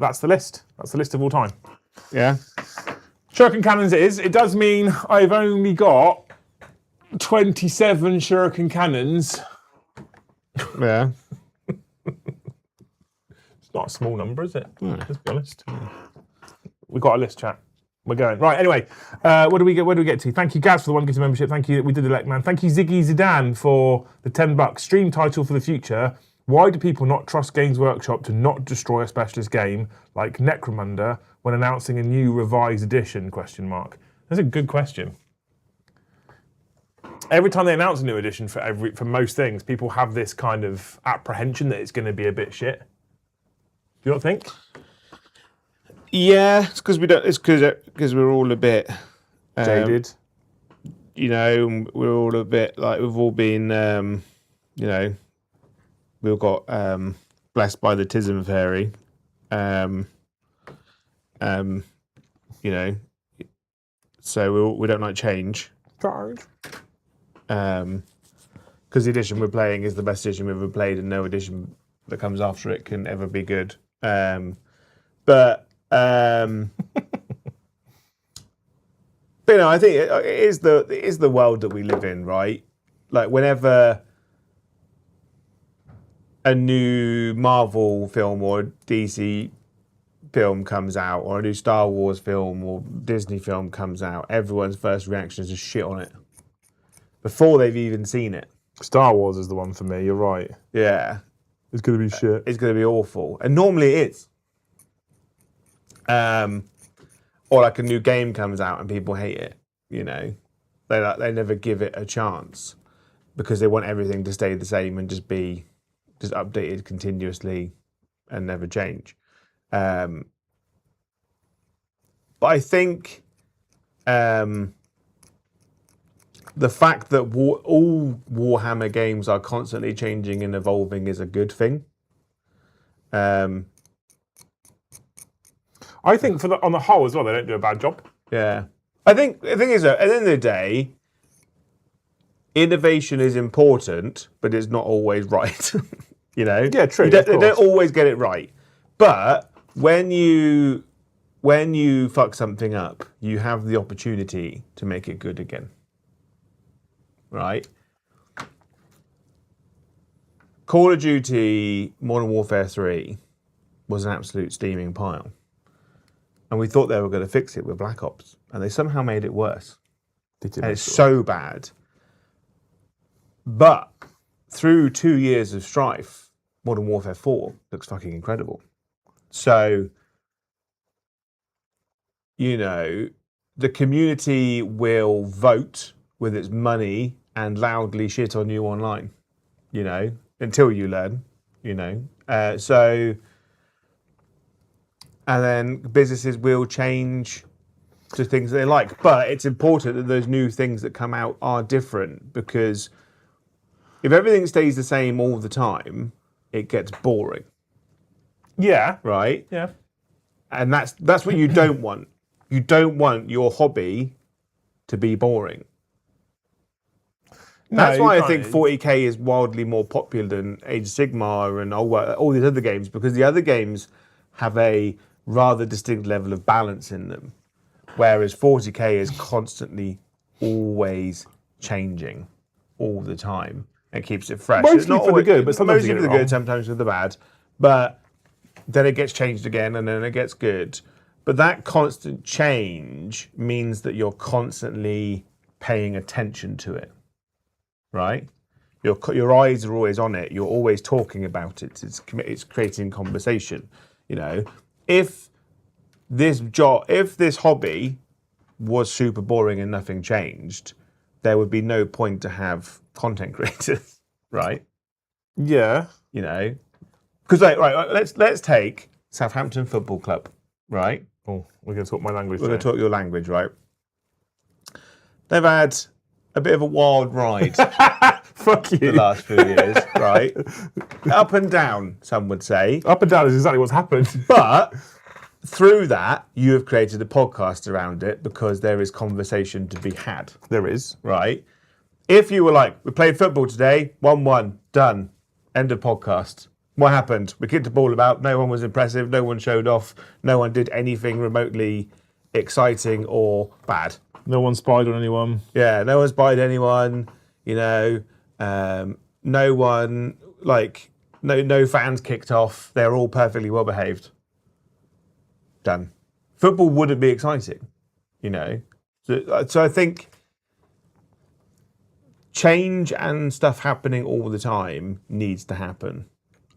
that's the list. That's the list of all time. Yeah. Shuriken Cannons it is. It does mean I've only got 27 Shuriken Cannons. Yeah. It's not a small number, is it? No. Let's be honest. We've got a list, chat. We're going. Right, anyway, where do we get to? Thank you, Gaz, for the $1 membership. Thank you, we did elect man. Thank you, Ziggy Zidane, for the $10. Stream title for the future. Why do people not trust Games Workshop to not destroy a specialist game like Necromunda when announcing a new revised edition? That's a good question. Every time they announce a new edition for most things, people have this kind of apprehension that it's going to be a bit shit. Do you not think? Yeah, it's because we don't. It's because we're all a bit Jaded. You know, we're all a bit like we've all been. You know, we all got blessed by the Tism fairy. You know, so we don't like change. Charge. Because the edition we're playing is the best edition we've ever played, and no edition that comes after it can ever be good. But you know, I think it is the world that we live in, right? Like whenever a new Marvel film or DC film comes out, or a new Star Wars film or Disney film comes out, everyone's first reaction is to shit on it before they've even seen it. Star Wars is the one for me. You're right. Yeah, It's going to be shit. it's going to be awful, and normally it is. Or like a new game comes out and people hate it. You know, they never give it a chance because they want everything to stay the same and just be updated continuously and never change. But I think the fact that all Warhammer games are constantly changing and evolving is a good thing. I think on the whole as well, they don't do a bad job. Yeah. I think the thing is, at the end of the day, innovation is important, but it's not always right. You know? Yeah, true. They don't always get it right. But when you fuck something up, you have the opportunity to make it good again. Right? Call of Duty Modern Warfare 3 was an absolute steaming pile. And we thought they were going to fix it with Black Ops. And they somehow made it worse. And it's so bad. But through 2 years of strife, Modern Warfare 4 looks fucking incredible. So, you know, the community will vote with its money and loudly shit on you online, you know, until you learn, you know. And then businesses will change to things that they like. But it's important that those new things that come out are different, because if everything stays the same all the time, it gets boring. Yeah. Right? Yeah. And that's what you don't want. You don't want your hobby to be boring. That's why I think 40k is wildly more popular than Age of Sigmar and all these other games, because the other games have a rather distinct level of balance in them, whereas 40k is constantly always changing all the time. It keeps it fresh. Mostly for the good, but sometimes mostly for the good, sometimes for the bad. But then it gets changed again, and then it gets good. But that constant change means that you're constantly paying attention to it, right? Your eyes are always on it. You're always talking about it. It's creating conversation. You know, if this hobby was super boring and nothing changed, there would be no point to have content creators, right? Yeah. You know, because let's take Southampton Football Club, right? Oh, we're going to talk my language. We're going to talk your language, right? They've had a bit of a wild ride. Fuck you. The last few years, right? Up and down, some would say. Up and down is exactly what's happened. But through that, you have created a podcast around it because there is conversation to be had. There is. Right? If you were like, we played football today, 1-1, done, end of podcast. What happened? We kicked the ball about, no one was impressive, no one showed off, no one did anything remotely exciting or bad. No one spied on anyone. Yeah, no one spied anyone, you know, no one, like, no fans kicked off, they're all perfectly well behaved. Done. Football wouldn't be exciting. you know. So I think change and stuff happening all the time needs to happen.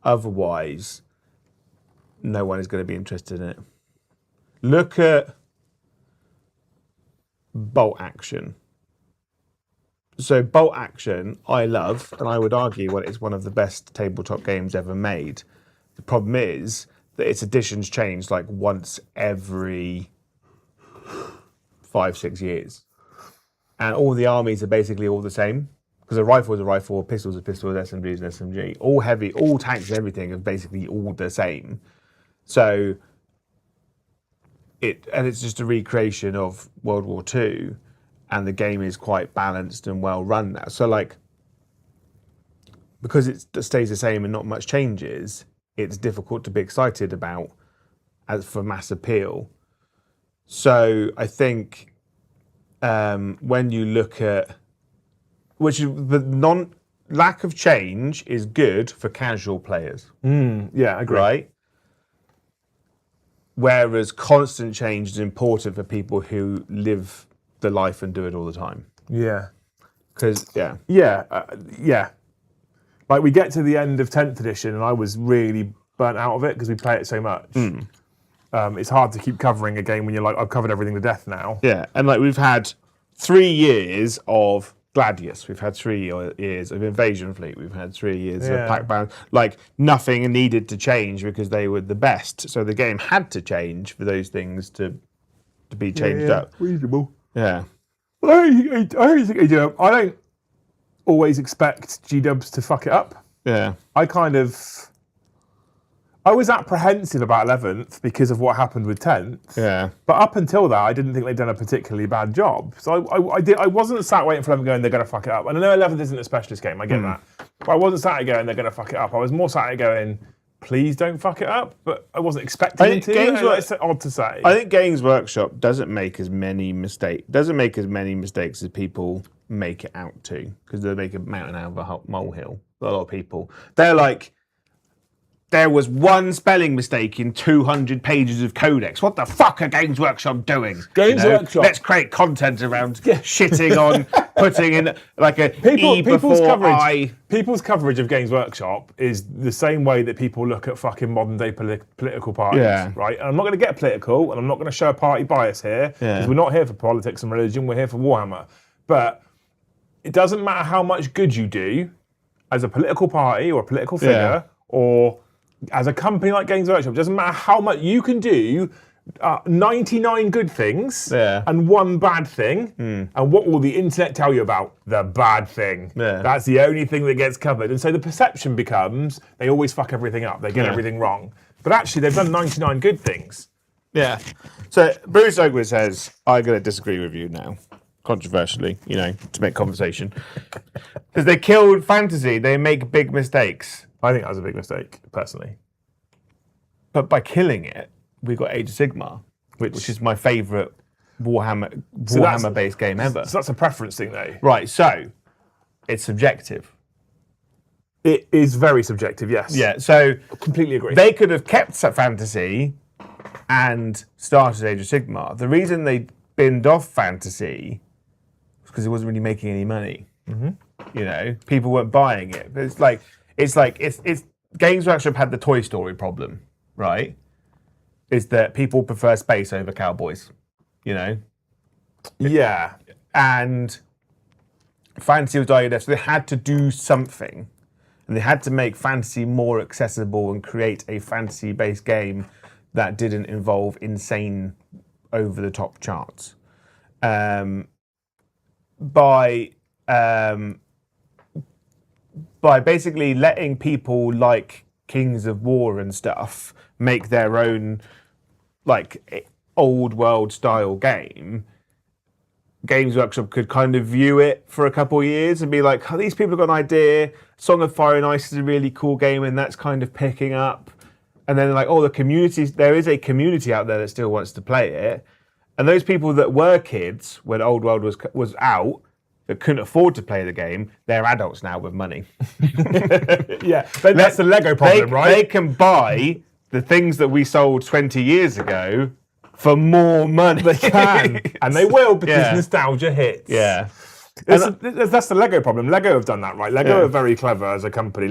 Otherwise, no one is going to be interested in it. Look at bolt action. So bolt action, I love, and I would argue it's one of the best tabletop games ever made. The problem is that its editions change like once every 5-6 years. And all the armies are basically all the same. Because a rifle is a rifle, a pistol is a pistol, an SMG is an SMG. All heavy, all tanks and everything are basically all the same. So it's just a recreation of World War II, and the game is quite balanced and well run now. So like, because it stays the same and not much changes, it's difficult to be excited about as for mass appeal. So I think when you look at, which is the lack of change is good for casual players. Yeah, I agree. Right? Whereas constant change is important for people who live the life and do it all the time. Yeah. Because, Yeah. Like we get to the end of 10th edition and I was really burnt out of it because we play it so much. It's hard to keep covering a game when you're like, I've covered everything to death now. Yeah, and like we've had 3 years of Gladius, we've had 3 years of Invasion Fleet, we've had 3 years of Pack Bound. Like nothing needed to change because they were the best. So the game had to change for those things to be changed up. Reasonable. Yeah. I don't think they do. I don't always expect G-dubs to fuck it up. Yeah. I was apprehensive about 11th because of what happened with 10th. Yeah. But up until that, I didn't think they'd done a particularly bad job. So I wasn't sat waiting for them going, they're going to fuck it up. And I know 11th isn't a specialist game, I get that. But I wasn't sat there going, they're going to fuck it up. I was more sat there going, please don't fuck it up. But I wasn't expecting them to. It's odd to say. I think Games Workshop doesn't make as many mistakes as people make it out to, because they make a mountain out of a molehill. A lot of people. They're like, there was one spelling mistake in 200 pages of codex. What the fuck are Games Workshop doing? Workshop. Let's create content around shitting on, putting in like a People's coverage of Games Workshop is the same way that people look at fucking modern day political parties, right? And I'm not going to get political, and I'm not going to show a party bias here, because we're not here for politics and religion, we're here for Warhammer. But it doesn't matter how much good you do as a political party or a political figure, or as a company like Games Workshop, it doesn't matter how much you can do 99 good things and 1 bad thing. And what will the internet tell you about? The bad thing. That's the only thing that gets covered. And so the perception becomes they always fuck everything up. They get everything wrong. But actually, they've done 99 good things. Yeah. So Bruce Ogler says, I'm going to disagree with you now. Controversially, to make conversation. Because they killed fantasy. They make big mistakes. I think that was a big mistake, personally. But by killing it, we got Age of Sigmar, which is my favourite Warhammer-based game ever. So that's a preference thing, though. Right, so it's subjective. It is very subjective, yes. Yeah, so completely agree. They could have kept fantasy and started Age of Sigmar. The reason they binned off fantasy was because it wasn't really making any money. People weren't buying it. But it's Games Workshop had the Toy Story problem, right? Is that people prefer space over cowboys, Yeah. And fantasy was dying death, so they had to do something. And they had to make fantasy more accessible and create a fantasy-based game that didn't involve insane over-the-top charts. By basically letting people like Kings of War and stuff make their own like old world style game, Games Workshop could kind of view it for a couple of years and be like, oh, these people have got an idea, Song of Fire and Ice is a really cool game and that's kind of picking up. And then like, oh, there is a community out there that still wants to play it. And those people that were kids when Old World was out, that couldn't afford to play the game, they're adults now with money. Yeah, but that's the Lego problem, right? They can buy the things that we sold 20 years ago for more money. They can, and they will, because Yeah. nostalgia hits. Yeah. That's the Lego problem. Lego have done that, right? Lego are very clever as a company.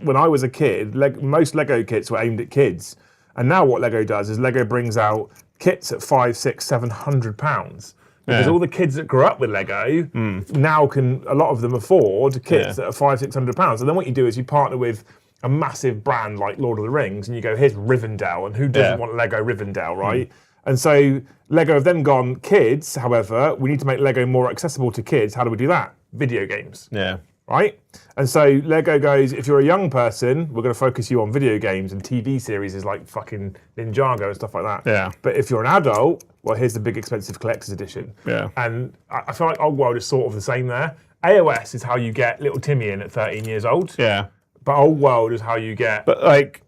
When I was a kid, most Lego kits were aimed at kids. And now what Lego does is Lego brings out kits at £500, £600, £700. Because all the kids that grew up with Lego now can, a lot of them afford kits that are £500, £600. And then what you do is you partner with a massive brand like Lord of the Rings, and you go, here's Rivendell, and who doesn't want Lego Rivendell, right? And so Lego have then gone, kids, however, we need to make Lego more accessible to kids. How do we do that? Video games. Yeah. Right? And so Lego goes, if you're a young person, we're going to focus you on video games and TV series like fucking Ninjago and stuff like that. Yeah. But if you're an adult, well, here's the big expensive collector's edition. Yeah. And I feel like Old World is sort of the same there. AOS is how you get little Timmy in at 13 years old. Yeah. But Old World is how you get... But like,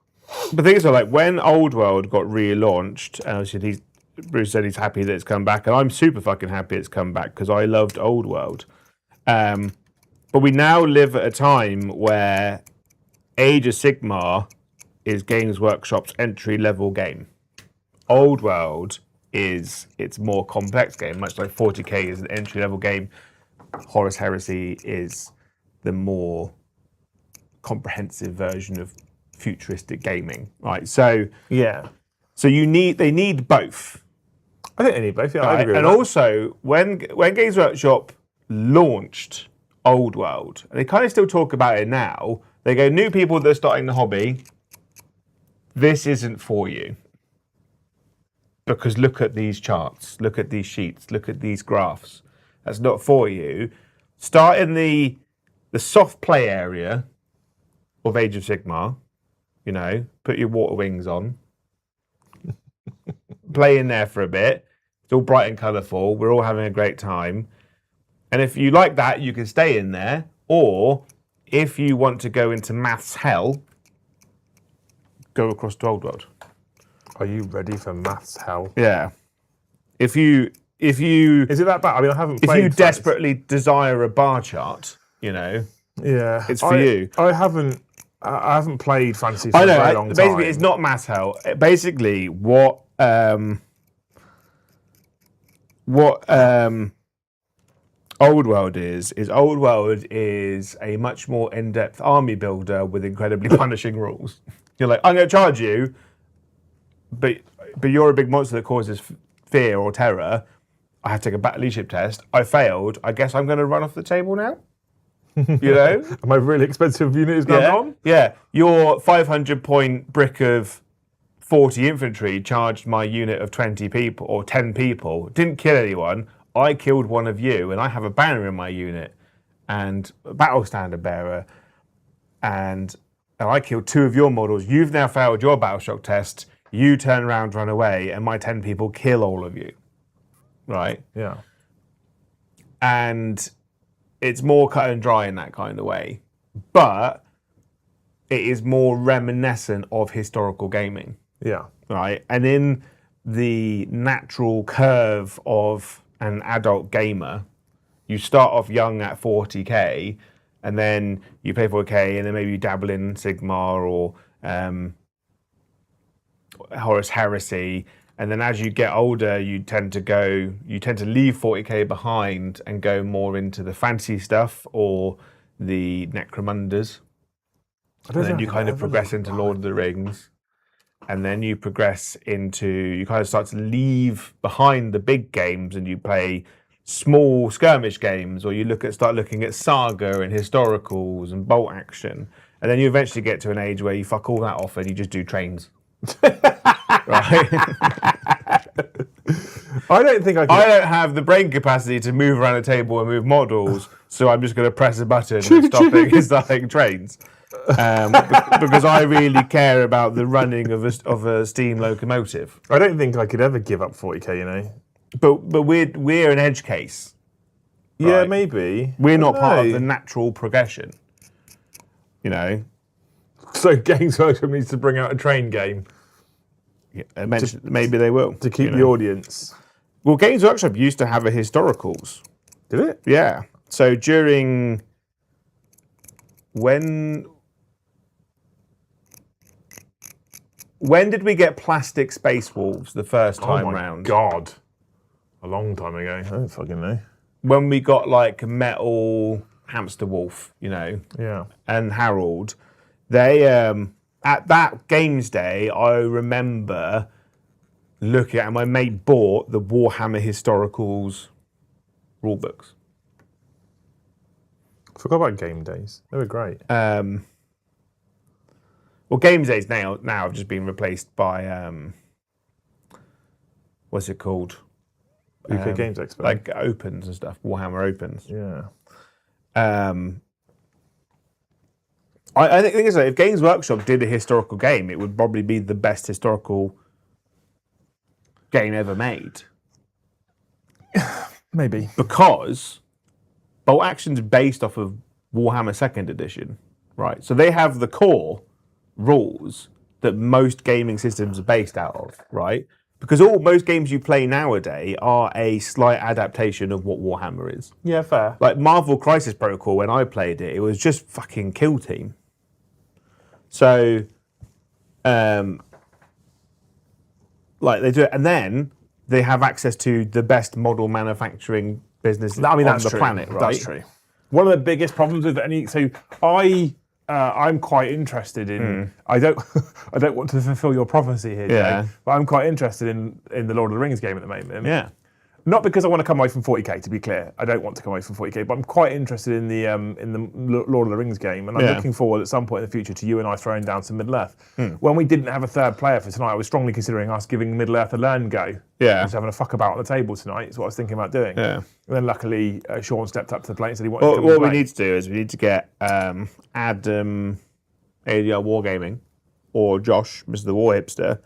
the thing is, like, when Old World got relaunched, and obviously Bruce said he's happy that it's come back, and I'm super fucking happy it's come back because I loved Old World. But we now live at a time where Age of Sigmar is Games Workshop's entry-level game. Old World is its more complex game, much like 40k is an entry-level game. Horus Heresy is the more comprehensive version of futuristic gaming, right? So Yeah. so they need both. I think they need both. Yeah, I Right? agree with And that. also, when Games Workshop launched Old World, and they kind of still talk about it now, they go, new people that are starting the hobby, this isn't for you. Because look at these charts, look at these sheets, look at these graphs. That's not for you. Start in the soft play area of Age of Sigmar, put your water wings on. Play in there for a bit. It's all bright and colourful. We're all having a great time. And if you like that, you can stay in there. Or if you want to go into maths hell, go across to Old World. Are you ready for maths hell? Yeah. If you Is it that bad? I mean, I haven't played. if you desperately desire a bar chart, Yeah. it's for you. I haven't played Fantasy for I a know. very long time. Basically, it's not mass hell. Basically, what Old World is Old World is a much more in-depth army builder with incredibly punishing rules. You're like, I'm going to charge you, but you're a big monster that causes fear or terror. I have to take a battle leadership test. I failed. I guess I'm going to run off the table now. My really expensive unit is now gone. Yeah, your 500-point brick of 40 infantry charged my unit of 20 people or 10 people. Didn't kill anyone. I killed one of you, and I have a banner in my unit and a battle standard bearer, and I killed 2 of your models. You've now failed your battle shock test. You turn around, run away, and my 10 people kill all of you. Right? Yeah. And it's more cut and dry in that kind of way. But it is more reminiscent of historical gaming. Yeah. Right? And in the natural curve of an adult gamer, you start off young at 40k, and then you play 40k, and then maybe you dabble in Sigmar or Horus Heresy, and then as you get older, you tend to leave 40k behind and go more into the fantasy stuff or the Necromunders. And then you kind of progress into Lord of the Rings. And then you progress into, you kind of start to leave behind the big games and you play small skirmish games, or you start looking at saga and historicals and bolt action. And then you eventually get to an age where you fuck all that off and you just do trains. Right? I don't think I don't have the brain capacity to move around a table and move models, so I'm just going to press a button and starting trains. Because I really care about the running of a steam locomotive. I don't think I could ever give up 40k, But we're an edge case. Yeah, Right. maybe. We're not part of the natural progression. So Games Workshop needs to bring out a train game Maybe they will. to keep the audience. Well, Games Workshop used to have a historicals. Did it? Yeah. So during when When did we get plastic Space Wolves the first time round? God, a long time ago. I don't fucking know. When we got like metal hamster wolf, Yeah. and Harold, they at that games day, I remember looking at, and my mate bought the Warhammer Historicals rule books. Forgot about game days. They were great. Well, games days now have just been replaced by what's it called? UK Games Expo. Like Opens and stuff. Warhammer Opens. Yeah. I think it's like, if Games Workshop did a historical game, it would probably be the best historical game ever made. Maybe. Because Bolt Action's based off of Warhammer 2nd Edition, right? So they have the core rules that most gaming systems are based out of, right? Because most games you play nowadays are a slight adaptation of what Warhammer is. Yeah, fair. Like Marvel Crisis Protocol, when I played it, it was just fucking Kill Team. So, like they do it, and then they have access to the best model manufacturing business on the planet, right? That's true. One of the biggest problems with any, so I'm quite interested in. I don't want to fulfil your prophecy here, Joe, but I'm quite interested in the Lord of the Rings game at the moment. Yeah. Not because I want to come away from 40k. To be clear, I don't want to come away from 40k, but I'm quite interested in the Lord of the Rings game, and I'm looking forward at some point in the future to you and I throwing down some Middle Earth. When we didn't have a third player for tonight, I was strongly considering us giving Middle Earth a learn go. Yeah. Just having a fuck about on the table tonight is what I was thinking about doing. Yeah. And then luckily Sean stepped up to the plate and said he wanted to come What and we play. need to do is we need to get Adam, ADR Wargaming, or Josh, Mr. the War Hipster.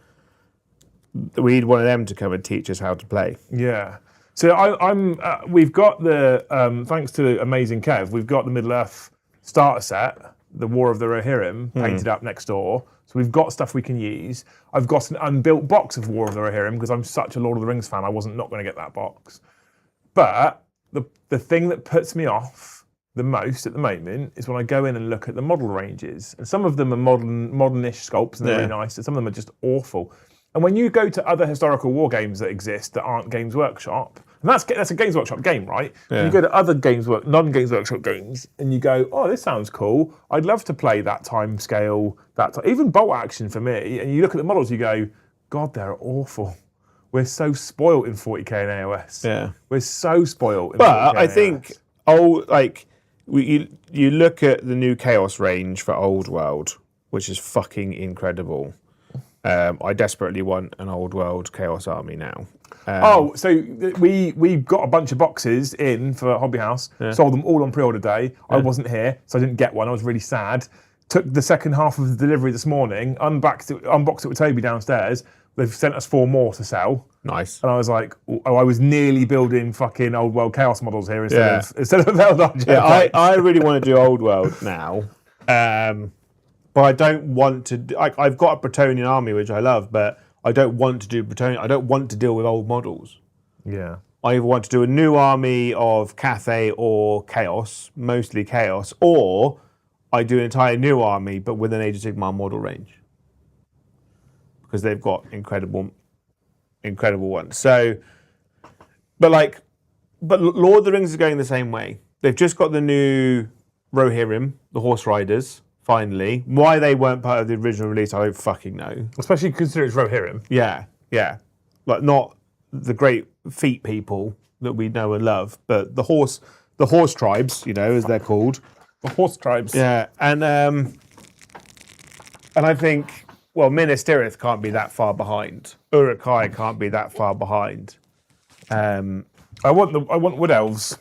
We need one of them to come and teach us how to play. Yeah. So I'm. We've got the thanks to Amazing Kev, we've got the Middle Earth starter set, the War of the Rohirrim, painted up next door. So we've got stuff we can use. I've got an unbuilt box of War of the Rohirrim because I'm such a Lord of the Rings fan. I wasn't not going to get that box. But the thing that puts me off the most at the moment is when I go in and look at the model ranges, and some of them are modernish sculpts and they're really nice, and some of them are just awful. And when you go to other historical war games that exist that aren't Games Workshop, and that's a Games Workshop game, right? Yeah. You go to other non-Games Workshop games, and you go, oh, this sounds cool. I'd love to play that time scale, even Bolt Action for me. And you look at the models, you go, God, they're awful. We're so spoiled in 40k and AOS. Yeah, we're so spoiled. But I think, you look at the new Chaos range for Old World, which is fucking incredible. I desperately want an Old World Chaos army now. So we got a bunch of boxes in for Hobby House, sold them all on pre-order day. I wasn't here, so I didn't get one. I was really sad. Took the second half of the delivery this morning, unboxed it with Toby downstairs. They've sent us 4 more to sell. Nice. And I was like, I was nearly building fucking Old World Chaos models here instead of Eldar. Yeah, I really want to do Old World now. But I don't want to. I've got a Bretonnian army, which I love, but I don't want to do Bretonnian. I don't want to deal with old models. Yeah. I either want to do a new army of Cathay or Chaos, mostly Chaos, or I do an entire new army, but with an Age of Sigmar model range. Because they've got incredible ones. So, but Lord of the Rings is going the same way. They've just got the new Rohirrim, the Horse Riders. Finally, why they weren't part of the original release, I don't fucking know. Especially considering it's Rohirrim. Yeah. Like not the great feet people that we know and love, but the horse tribes, as they're called. The horse tribes. Yeah, and I think, well, Minas Tirith can't be that far behind. Uruk-hai can't be that far behind. I want Wood Elves.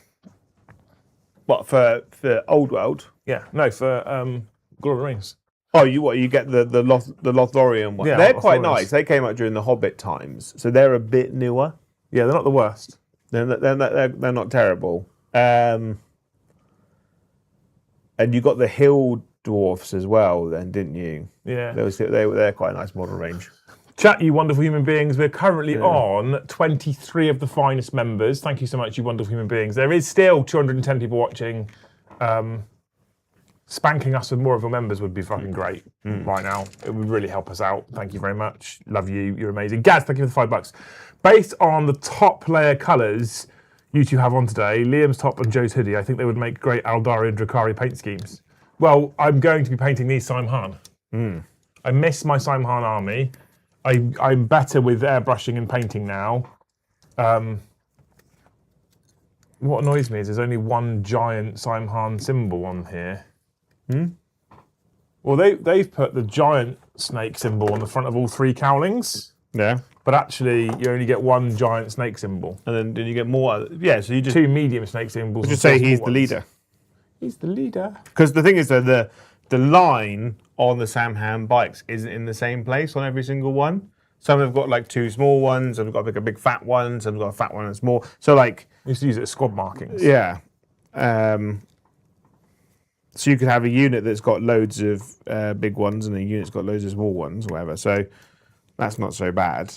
What for Old World? Yeah, no, for Lord of the Rings. Oh, you get the Lothlorien one. Yeah, they're quite nice. They came out during the Hobbit times, so they're a bit newer. Yeah, they're not the worst. They're not terrible. And you got the Hill Dwarfs as well, then, didn't you? Yeah. They're quite a nice model range. Chat, you wonderful human beings. We're currently on 23 of the finest members. Thank you so much, you wonderful human beings. There is still 210 people watching. spanking us with more of your members would be fucking great right now. It would really help us out. Thank you very much. Love you. You're amazing. Gaz, thank you for the $5. Based on the top layer colours you two have on today, Liam's top and Joe's hoodie, I think they would make great Aldari and Drakari paint schemes. Well, I'm going to be painting these Simhan. I miss my Simhan army. I'm better with airbrushing and painting now. What annoys me is there's only one giant Simhan symbol on here. Well, they've put the giant snake symbol on the front of all 3 cowlings. Yeah. But actually, you only get 1 giant snake symbol. And then you get more. Yeah, so you just... 2 medium snake symbols. Just say he's the leader. He's the leader. Because the thing is that the line on the Samham bikes isn't in the same place on every single one. Some have got like 2 small ones, some have got like a big fat one, some have got a fat one and small. So like... You used to use it as squad markings. Yeah. So you could have a unit that's got loads of big ones and a unit's got loads of small ones, or whatever. So that's not so bad.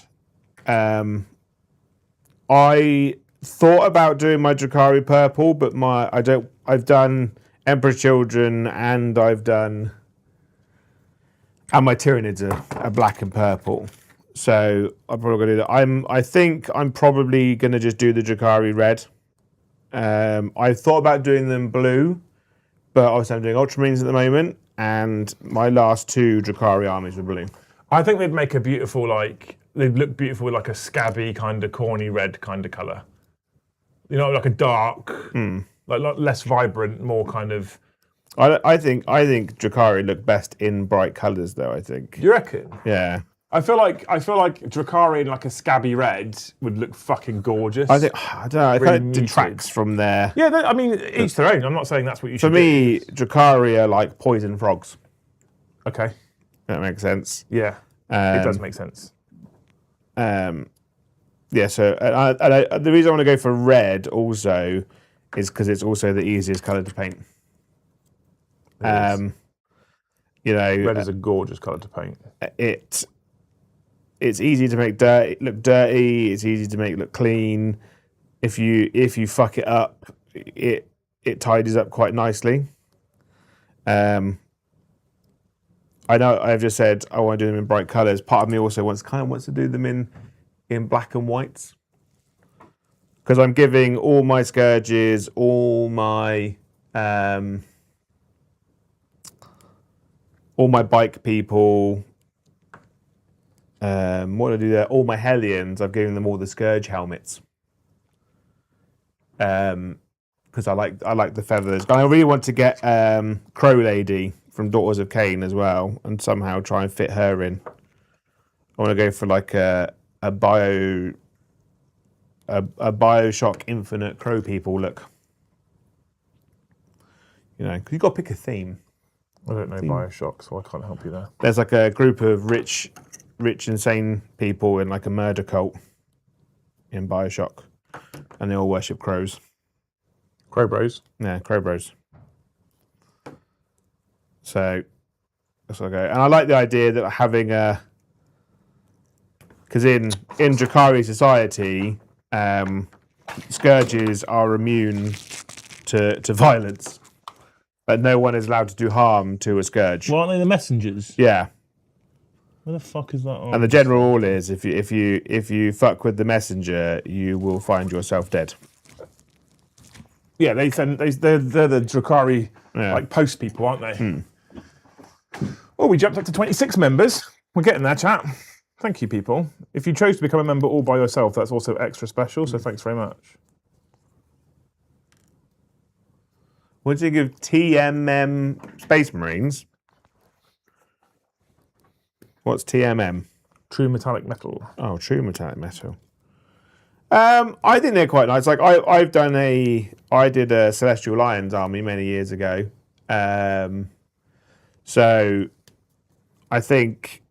I thought about doing my Drakari purple, but I've done Emperor's Children and my Tyranids are black and purple. So I'm probably gonna do that. I think I'm probably gonna just do the Drakari red. I thought about doing them blue, but obviously I'm doing Ultramarines at the moment, and my last 2 Drakari armies were blue. I think they'd make a beautiful, they'd look beautiful with like a scabby kind of corny red kind of colour. You know, like a dark, like less vibrant, more kind of... I think Drakari look best in bright colours though, I think. You reckon? Yeah. I feel like Drakari in like a scabby red would look fucking gorgeous. I don't know, it Really kind of detracts from their... Yeah, I mean, each their own. I'm not saying that's what you should For me, Drakari are like poison frogs. do. Okay. That makes sense. Yeah, it does make sense. Yeah, so the reason I want to go for red also is because it's also the easiest colour to paint. You know, Red is a gorgeous colour to paint. It's easy to make look dirty. It's easy to make look clean. If you fuck it up, it tidies up quite nicely. I know I've just said I want to do them in bright colours. Part of me also wants to do them in black and whites, because I'm giving all my scourges, all my bike people. What do I do there? All my Hellions, I've given them all the scourge helmets. Because I like the feathers. But I really want to get Crow Lady from Daughters of Cain as well, and somehow try and fit her in. I want to go for like a Bioshock Infinite Crow people look. You know, 'cause you've got to pick a theme. I don't know Bioshock, so I can't help you there. There's like a group of rich, insane people in like a murder cult in Bioshock, and they all worship crows. Crow Bros. Yeah, crow bros. So that's what I go. And I like the idea that having because in Drakari society, scourges are immune to violence. But no one is allowed to do harm to a scourge. Well, aren't they the messengers? Yeah. Where the fuck is that on? And the general rule is if you fuck with the messenger, you will find yourself dead. Yeah, they're the Drakari Yeah. like post people, aren't they? Well, we jumped up to 26 members. We're getting there, chat. Thank you, people. If you chose to become a member all by yourself, that's also extra special, so thanks very much. What do you give TMM Space Marines? What's TMM? True metallic metal. Oh, true metallic metal. I think they're quite nice. Like I did a Celestial Lions army many years ago. So I think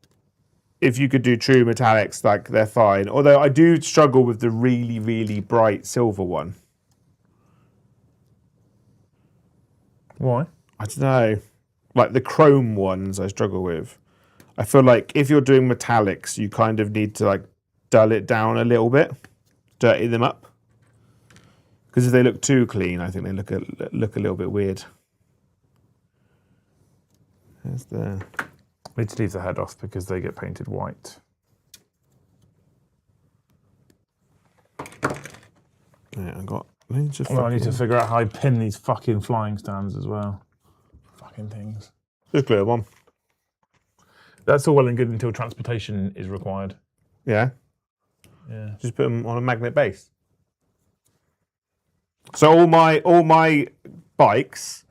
if you could do true metallics, like they're fine. Although I do struggle with the really, really bright silver one. Why? I don't know. Like the chrome ones I struggle with. I feel like if you're doing metallics, you kind of need to like dull it down a little bit, dirty them up. Because if they look too clean, I think they look a little bit weird. There's the... We need to leave the head off because they get painted white. Yeah, I got... I need to figure out how I pin these fucking flying stands as well. Fucking things. Just glue them on. That's all well and good until transportation is required. Yeah. Yeah. Just put them on a magnet base. So all my bikes,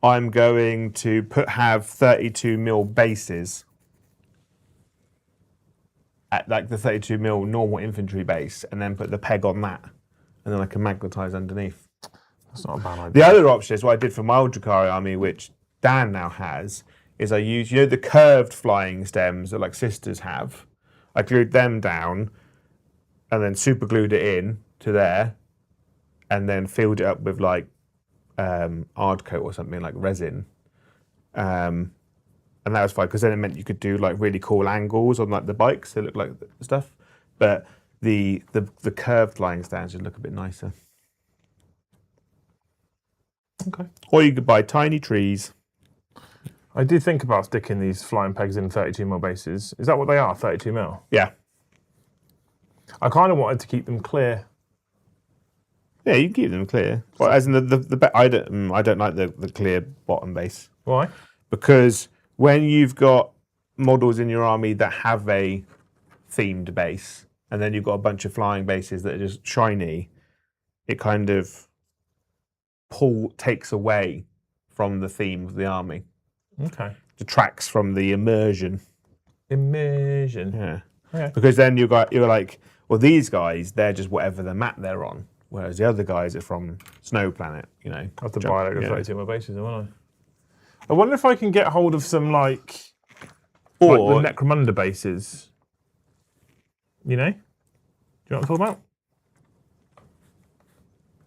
I'm going to have 32mm bases at like the 32mm normal infantry base, and then put the peg on that, and then I can magnetise underneath. That's not a bad idea. The other option is what I did for my Uldracar army, which Dan now has, is I use, you know, the curved flying stems that like sisters have. I glued them down and then super glued it in to there, and then filled it up with like hard coat or something like resin. And that was fine because then it meant you could do like really cool angles on like the bikes. They look like stuff, but the curved flying stands would look a bit nicer. Okay. Or you could buy tiny trees. I did think about sticking these flying pegs in 32mm bases. Is that what they are, 32mm? Yeah. I kind of wanted to keep them clear. Yeah, you can keep them clear. Well, as in I don't like the clear bottom base. Why? Because when you've got models in your army that have a themed base, and then you've got a bunch of flying bases that are just shiny, it kind of takes away from the theme of the army. Okay. Detracts from the immersion. Immersion. Yeah. Okay. Because then you're like, well, these guys, they're just whatever the map they're on, whereas the other guys are from Snow Planet. You know, I have to buy like 32mm bases, won't I? I wonder if I can get hold of some like the Necromunda bases. You know? Do you know what I'm talking about?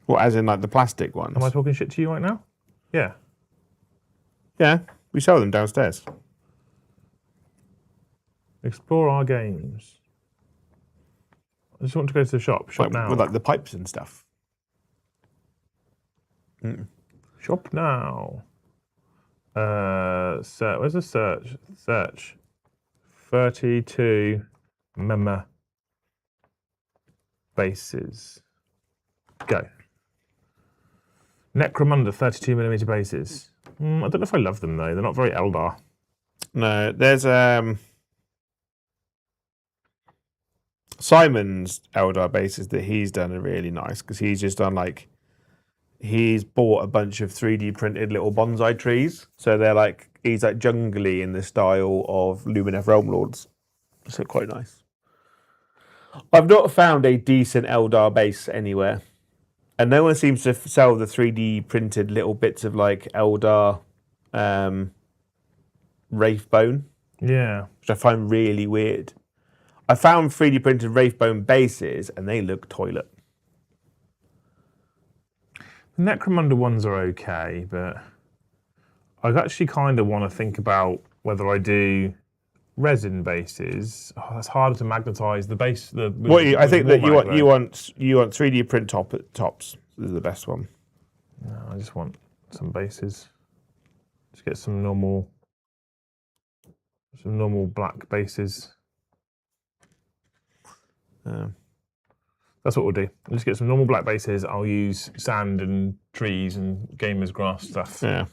What, as in like the plastic ones? Am I talking shit to you right now? Yeah. Yeah, we sell them downstairs. Explore our games. I just want to go to the shop. Shop now. With like the pipes and stuff. Shop now. Where's the search? Search. 32 meme bases. Go. Necromunda 32mm bases. I don't know if I love them though. They're not very Eldar. No, there's Simon's Eldar bases that he's done are really nice because he's just done like, he's bought a bunch of 3D printed little bonsai trees. So they're like, he's like jungly in the style of Lumineth Realm Lords. So quite nice. I've not found a decent Eldar base anywhere. And no one seems to sell the 3D printed little bits of like Eldar Wraithbone. Yeah. Which I find really weird. I found 3D printed Wraithbone bases and they look toilet. The Necromunda ones are okay, but I actually kind of want to think about whether I do resin bases. Oh, that's harder to magnetize the base. I think that you want 3D print tops. This is the best one. No, I just want some bases. Just get some normal black bases. That's what we'll do. We'll just get some normal black bases. I'll use sand and trees and gamer's grass stuff. Yeah.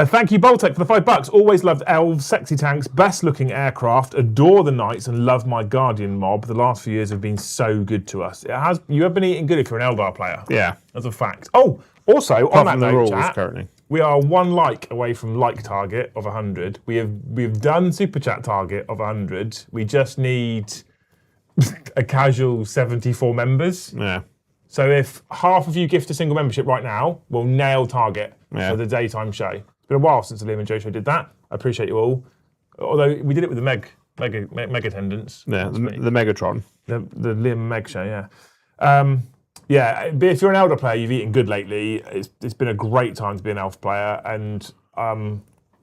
Thank you, Boltec, for the $5. Always loved elves, sexy tanks, best looking aircraft, adore the knights, and love my Guardian mob. The last few years have been so good to us. You have been eating good if you're an Eldar player. Yeah. That's a fact. Oh, also, on that note, chat, currently. We are one like away from like target of 100. We've done super chat target of 100. We just need a casual 74 members. Yeah. So if half of you gift a single membership right now, we'll nail target for the daytime show. It's been a while since the Liam and Joe show did that. I appreciate you all. Although we did it with the Meg attendance. Yeah, the Megatron. The Liam and Meg show, yeah. Yeah, but if you're an Elder player, you've eaten good lately. It's been a great time to be an Elf player, and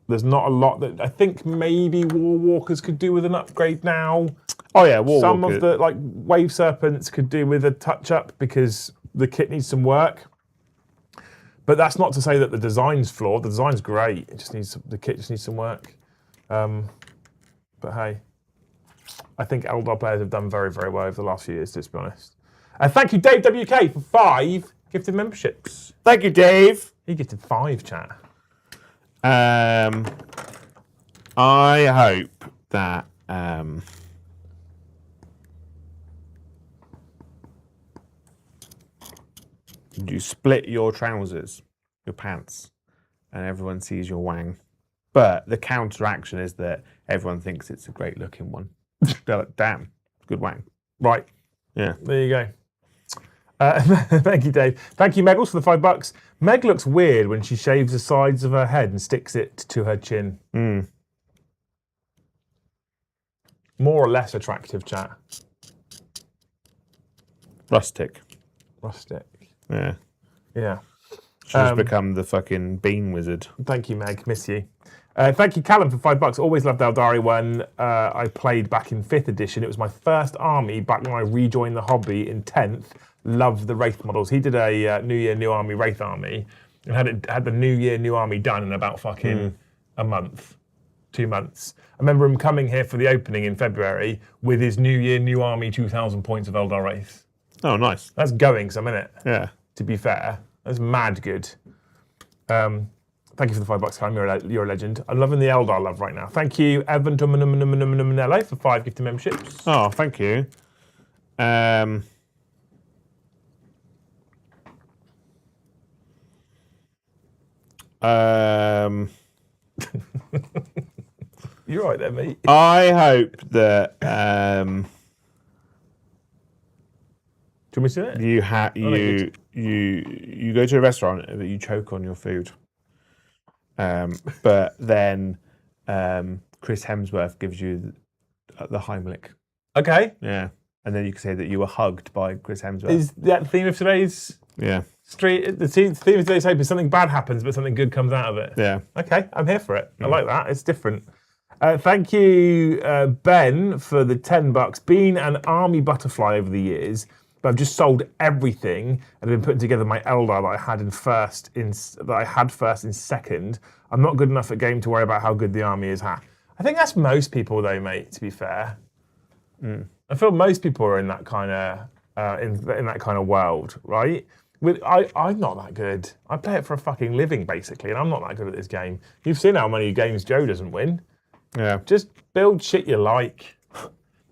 there's not a lot that I think maybe War Walkers could do with an upgrade now. Oh yeah, War Some Walker. of the like Wave Serpents could do with a touch up because the kit needs some work. But that's not to say that the design's flawed. The design's great. The kit just needs some work. But hey, I think Eldar players have done very, very well over the last few years, to be honest. Thank you, Dave WK, for 5 gifted memberships. Thank you, Dave. He gifted 5, chat. I hope that you split your trousers, your pants, and everyone sees your wang. But the counteraction is that everyone thinks it's a great looking one. They're like, damn, good wang. Right. Yeah. There you go. Thank you, Dave. Thank you, Meg, also for the $5. Meg looks weird when she shaves the sides of her head and sticks it to her chin. More or less attractive, chat. Rustic. Yeah. Yeah. She's become the fucking bean wizard. Thank you, Meg. Miss you. Thank you, Callum, for $5. Always loved Eldari when I played back in 5th edition. It was my first army back when I rejoined the hobby in 10th. Loved the Wraith models. He did a New Year, New Army Wraith army and had the New Year, New Army done in about fucking a month, 2 months. I remember him coming here for the opening in February with his New Year, New Army 2,000 points of Eldar Wraith. Oh, nice. That's going some, innit? Yeah. To be fair. That's mad good. Thank you for the $5, Callum. You're a legend. I'm loving the Eldar love right now. Thank you, Evan Tomanello, for 5 gifted memberships. Oh, thank you. You're right there, mate. I hope that Do you want me to do it? you go to a restaurant but you choke on your food. But then Chris Hemsworth gives you the Heimlich. Okay. Yeah. And then you can say that you were hugged by Chris Hemsworth. Is that the theme of today's street? The theme of today's hope is something bad happens, but something good comes out of it. Yeah. Okay, I'm here for it. I like that. It's different. Thank you, Ben, for the $10. Been an army butterfly over the years, but I've just sold everything and been putting together my Eldar that I had first in second. I'm not good enough at game to worry about how good the army is. I think that's most people, though, mate. To be fair, I feel most people are in that kind of in that kind of world, right? I'm not that good. I play it for a fucking living, basically, and I'm not that good at this game. You've seen how many games Joe doesn't win. Yeah. Just build shit you like.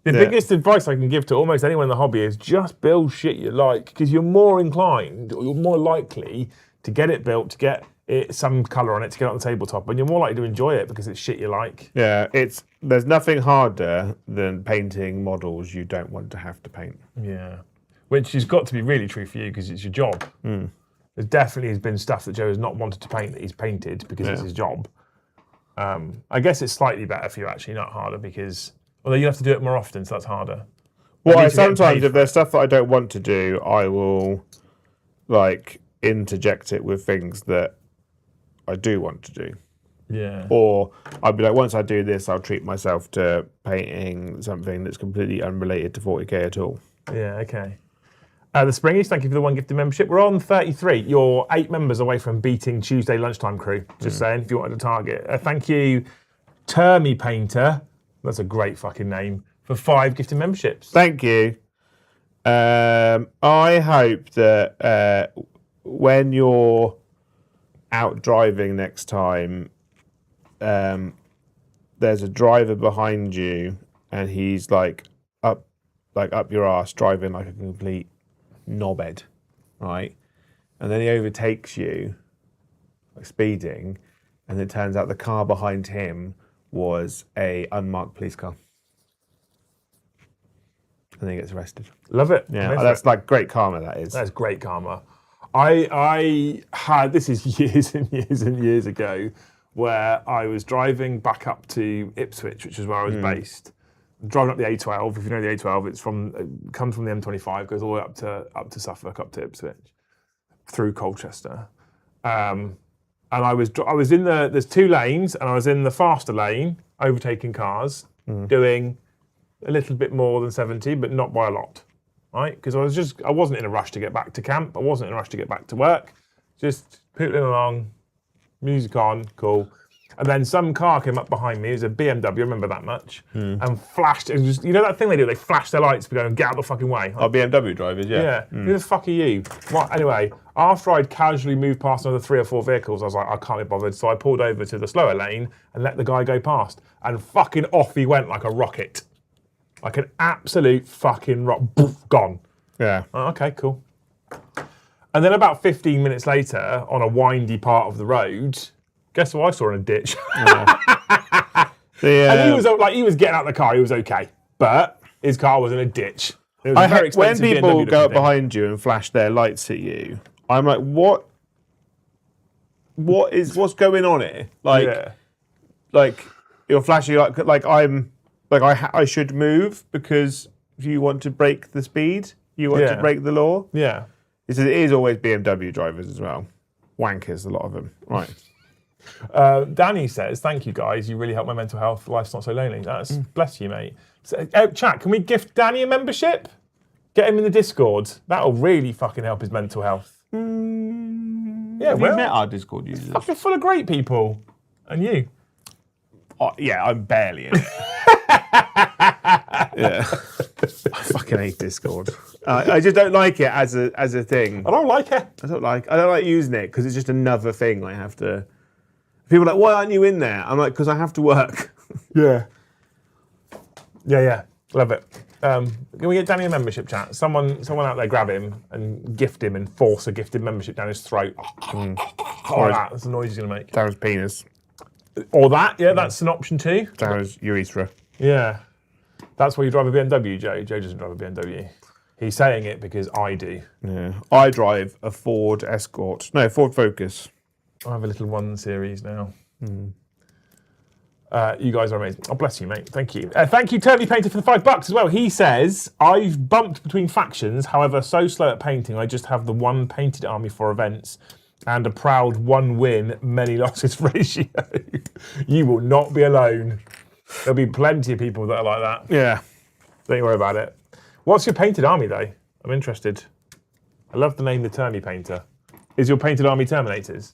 The biggest advice I can give to almost anyone in the hobby is just build shit you like, because you're more inclined, or you're more likely to get it built, to get some colour on it, to get it on the tabletop, and you're more likely to enjoy it because it's shit you like. Yeah, there's nothing harder than painting models you don't want to have to paint. Yeah. Which has got to be really true for you because it's your job. There definitely has been stuff that Joe has not wanted to paint that he's painted because it's his job. I guess it's slightly better for you, actually, not harder, because although you have to do it more often, so that's harder. Well, sometimes if there's stuff that I don't want to do, I will interject it with things that I do want to do. Yeah. Or I'll be like, once I do this, I'll treat myself to painting something that's completely unrelated to 40k at all. Yeah, okay. The Springies, thank you for the 1 gifted membership. We're on 33. You're 8 members away from beating Tuesday Lunchtime Crew. Just saying, if you wanted to target. Thank you, Termy Painter. That's a great fucking name. For 5 gifted memberships. Thank you. I hope that when you're out driving next time, there's a driver behind you and he's up your arse driving like a complete knobhead, right? And then he overtakes you, speeding, and it turns out the car behind him was a unmarked police car. And then he gets arrested. Love it. Yeah, that's great karma, that is. That's great karma. I had, this is years and years and years ago, where I was driving back up to Ipswich, which is where I was based. Driving up the A12, if you know the A12, it comes from the M25, goes all the way up to Suffolk, up to Ipswich, through Colchester. And I was in there's 2 lanes, and I was in the faster lane, overtaking cars, doing a little bit more than 70, but not by a lot, right? Because I wasn't in a rush to get back to camp. I wasn't in a rush to get back to work. just pootling along, music on, cool. And then some car came up behind me. It was a BMW, I remember that much, and flashed. It was just, you know that thing they do? They flash their lights to go and get out the fucking way. Oh, BMW drivers, yeah. Yeah. Who the fuck are you? Well, anyway, after I'd casually moved past another 3 or 4 vehicles, I was like, I can't be bothered. So I pulled over to the slower lane and let the guy go past. And fucking off he went like a rocket. Like an absolute fucking boof, gone. Yeah. Oh, okay, cool. And then about 15 minutes later, on a windy part of the road, guess what I saw in a ditch? And he was getting out of the car, he was okay. But his car was in a ditch. It was very when expensive people BMW go up thing. behind you and flash their lights at you, I'm like, what's going on here? Like you're flashing I should move because you want to break the speed, you want to break the law. Yeah. It is always BMW drivers as well. Wankers, a lot of them. Right. Danny says, thank you guys, you really help my mental health, life's not so lonely. That's bless you, mate. So, chat, can we gift Danny a membership? Get him in the Discord. That'll really fucking help his mental health. Yeah, Have you met our Discord users? fucking full of great people. And you. Oh, yeah, I'm barely in it. Yeah. I fucking hate Discord. I just don't like it as a thing. I don't like it. I don't like using it because it's just another thing I have to. People are like, why aren't you in there? I'm like, because I have to work. Yeah. Yeah. Love it. Can we get Danny a membership, chat? Someone out there grab him and gift him and force a gifted membership down his throat. Or that. That's the noise he's going to make. Down his penis. Or that. Yeah, that's an option too. Down his urethra. Yeah. That's why you drive a BMW, Joe. Joe doesn't drive a BMW. He's saying it because I do. Yeah. I drive a Ford Escort. No, Ford Focus. I have a little 1 Series now. You guys are amazing. Oh, bless you, mate. Thank you. Thank you, Turley Painter, for the $5 as well. He says, I've bumped between factions, however, so slow at painting, I just have the 1 painted army for events and a proud 1 win, many losses ratio. You will not be alone. There'll be plenty of people that are like that. Yeah. Don't you worry about it. What's your painted army, though? I'm interested. I love the name, the Turley Painter. Is your painted army Terminators?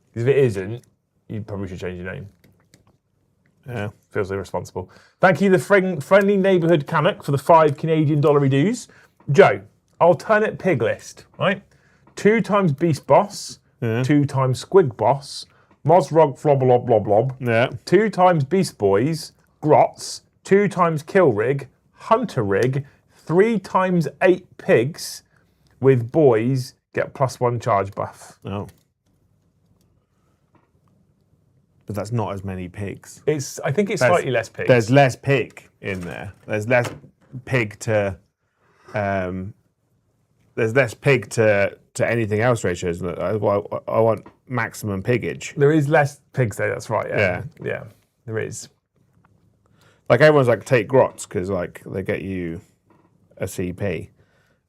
Because if it isn't, you probably should change your name. Yeah. Feels irresponsible. Thank you, the friendly neighbourhood Canuck, for the $5 Canadian dues. Joe, alternate pig list, right? 2 times Beast Boss, 2 times Squig Boss, Mozrog Floblob Blob Blob, 2 times Beast Boys, Grots, 2 times Kill Rig, Hunter Rig, 3 times 8 pigs, with boys get +1 charge buff. Oh. But that's not as many pigs. I think it's slightly less pigs. There's less pig in there. There's less pig to anything else ratios. I want maximum pigage. There is less pigs though, that's right. Yeah, there is. Like everyone's like, take grots because like they get you a CP.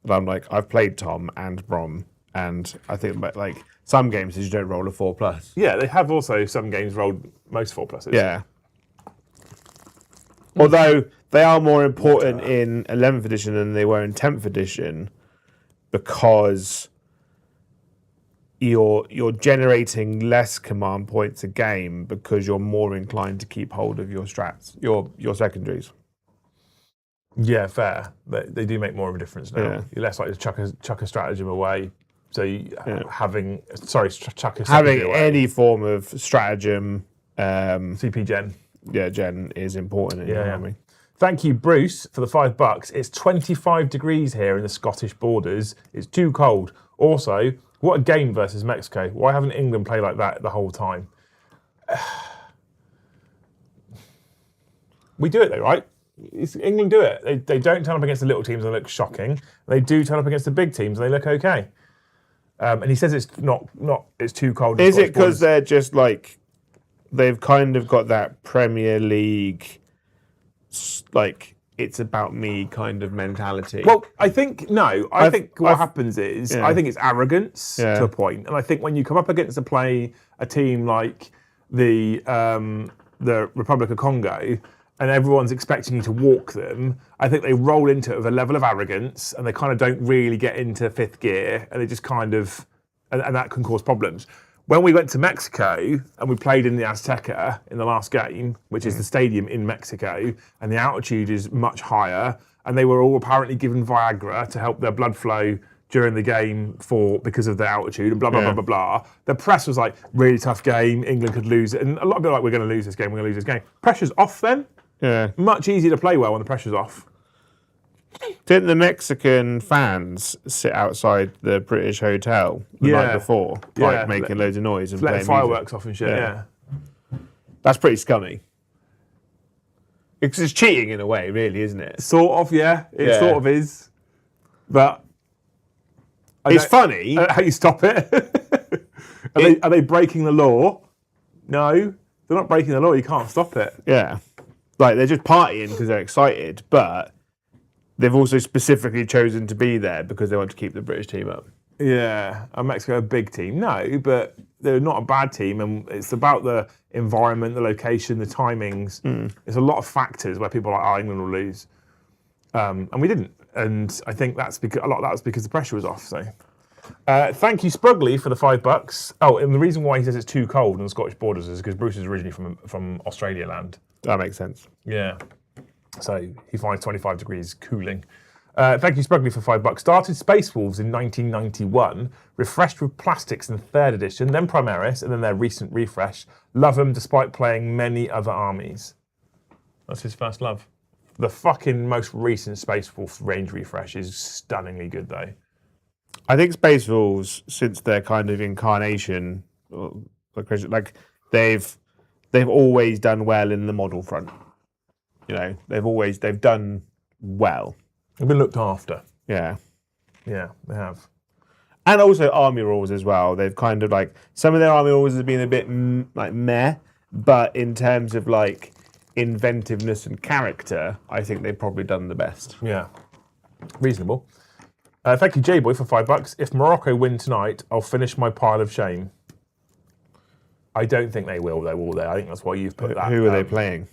And I'm like, I've played Tom and Brom, and I think like some games you don't roll a 4+. Yeah, they have also some games rolled most 4+. Yeah. Although they are more important in 11th edition than they were in 10th edition because you're generating less command points a game because you're more inclined to keep hold of your strats, your secondaries. Yeah, fair. They do make more of a difference now. Yeah. You're less likely to chuck a stratagem away. So chuck a Having away. any form of stratagem, CP gen. Yeah, gen is important in your army. Thank you, Bruce, for the $5. It's 25 degrees here in the Scottish borders. It's too cold. Also, what a game versus Mexico. Why haven't England played like that the whole time? We do it though, right? England do it. They don't turn up against the little teams and they look shocking. They do turn up against the big teams and they look okay. And he says it's not it's too cold. Is it because they're just like they've kind of got that Premier League like it's about me kind of mentality? Well, I think no. I think what happens is I think it's arrogance to a point, and I think when you come up against a team like the Republic of Congo, and everyone's expecting you to walk them, I think they roll into it with a level of arrogance, and they kind of don't really get into 5th gear, and they just kind of and that can cause problems. When we went to Mexico and we played in the Azteca in the last game, which is the stadium in Mexico, and the altitude is much higher, and they were all apparently given Viagra to help their blood flow during the game because of the altitude and blah, blah, blah, blah, blah. The press was like, really tough game, England could lose it. And a lot of people were like, we're going to lose this game, we're going to lose this game. Pressure's off then. Yeah. Much easier to play well when the pressure's off. Didn't the Mexican fans sit outside the British hotel the night before, like making loads of noise and letting playing fireworks music? off and shit, yeah. That's pretty scummy. It's cheating in a way, really, isn't it? Sort of, yeah. It sort of is. But it's funny. How you stop it? Are they breaking the law? No, they're not breaking the law. You can't stop it. Yeah. Like, they're just partying because they're excited, but they've also specifically chosen to be there because they want to keep the British team up. Yeah. And Mexico a big team? No, but they're not a bad team. And it's about the environment, the location, the timings. There's a lot of factors where people are like, oh, England will lose. And we didn't. And I think that's because a lot of that was because the pressure was off. So, thank you, Sprugly, for the $5. Oh, and the reason why he says it's too cold on the Scottish borders is because Bruce is originally from Australia land. That makes sense. Yeah. So he finds 25 degrees cooling. Thank you, Sprugly, for $5. Started Space Wolves in 1991, refreshed with plastics in 3rd edition, then Primaris, and then their recent refresh. Love them despite playing many other armies. That's his first love. The fucking most recent Space Wolf range refresh is stunningly good, though. I think Space Wolves, since their kind of incarnation, like they've always done well in the model front. You know, they've done well. They've been looked after. Yeah. Yeah, they have. And also army rules as well. They've kind of like, some of their army rules have been a bit like meh, but in terms of like inventiveness and character, I think they've probably done the best. Yeah. Reasonable. Thank you, J-Boy, for $5. If Morocco win tonight, I'll finish my pile of shame. I don't think they will, though, will they? I think that's why you've put that. Who are they playing?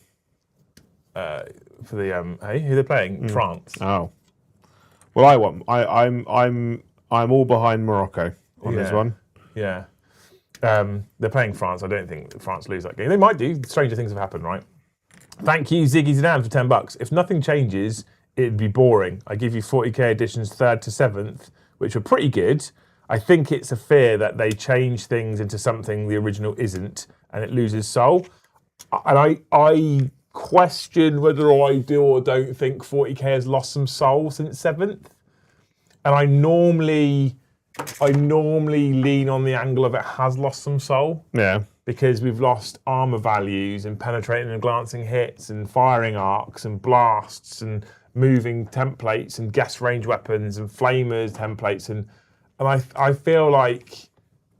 For the who are they playing? France. Oh. Well, I'm all behind Morocco on this one. Yeah. They're playing France. I don't think France lose that game. They might do. Stranger things have happened, right? Thank you, Ziggy Zidane, for $10. If nothing changes, it'd be boring. I give you 40k editions 3rd to 7th, which were pretty good. I think it's a fear that they change things into something the original isn't, and it loses soul. And I question whether I do or don't think 40k has lost some soul since 7th. And I normally lean on the angle of it has lost some soul. Yeah. Because we've lost armor values and penetrating and glancing hits and firing arcs and blasts and moving templates and guess range weapons and flamers templates and I feel like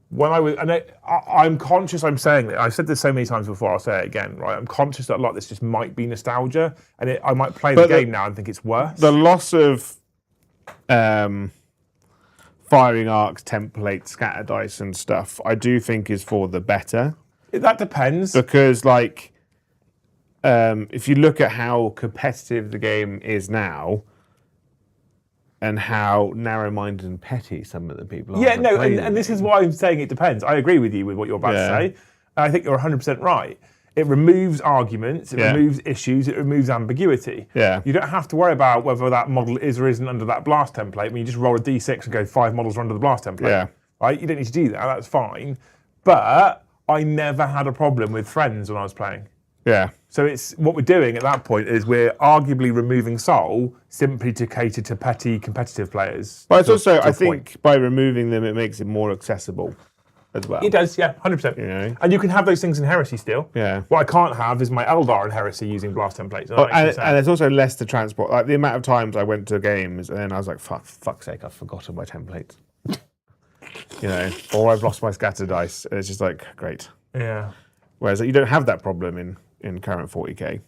when I'm conscious I'm saying that I've said this so many times before, I'll say it again, right? I'm conscious that a lot of this just might be nostalgia and I might play the game now and think it's worse. The loss of firing arcs, templates, scatter dice and stuff, I do think is for the better. That depends. Because like if you look at how competitive the game is now and how narrow-minded and petty some of the people are. Yeah, no, and this is why I'm saying it depends. I agree with you with what you're about to say. I think you're 100% right. It removes arguments, it removes issues, it removes ambiguity. Yeah. You don't have to worry about whether that model is or isn't under that blast template. I mean, you just roll a d6 and go 5 models are under the blast template. Yeah. Right? You don't need to do that, that's fine. But I never had a problem with friends when I was playing. Yeah. So it's what we're doing at that point is we're arguably removing soul simply to cater to petty competitive players. But it's also, I think, by removing them, it makes it more accessible as well. It does, yeah, 100%. You know? And you can have those things in Heresy still. Yeah. What I can't have is my Eldar in Heresy using blast templates. And there's also less to transport. Like the amount of times I went to games and then I was like, fuck's sake, I've forgotten my templates. You know, or I've lost my scatter dice. And it's just like, great. Yeah. Whereas you don't have that problem in current 40k.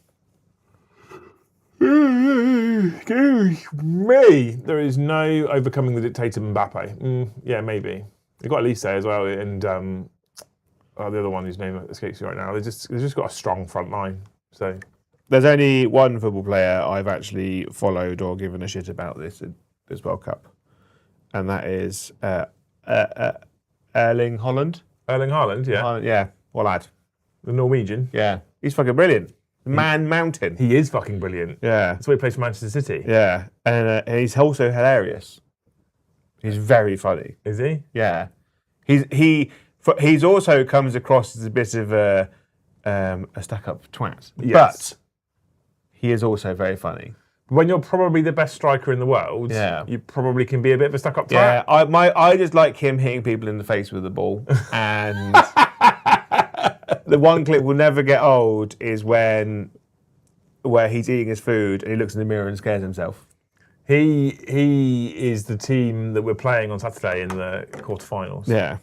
Me, there is no overcoming the dictator Mbappe. Yeah, maybe. You've got Elise as well, and the other one whose name escapes me right now. They've just got a strong front line. So there's only one football player I've actually followed or given a shit about this World Cup, and that is Erling Haaland. Erling Haaland, yeah. Yeah, well, lad. The Norwegian. Yeah, he's fucking brilliant. Man mountain. He is fucking brilliant. Yeah. That's why he plays for Manchester City. Yeah, and he's also hilarious. He's very funny. Is he? Yeah, he's also comes across as a bit of a stuck-up twat, Yes. but he is also very funny. When you're probably the best striker in the world, you probably can be a bit of a stuck-up twat. Yeah, I just like him hitting people in the face with the ball, and the one clip will never get old is where he's eating his food and he looks in the mirror and scares himself. He is the team that we're playing on Saturday in the quarterfinals. Yeah,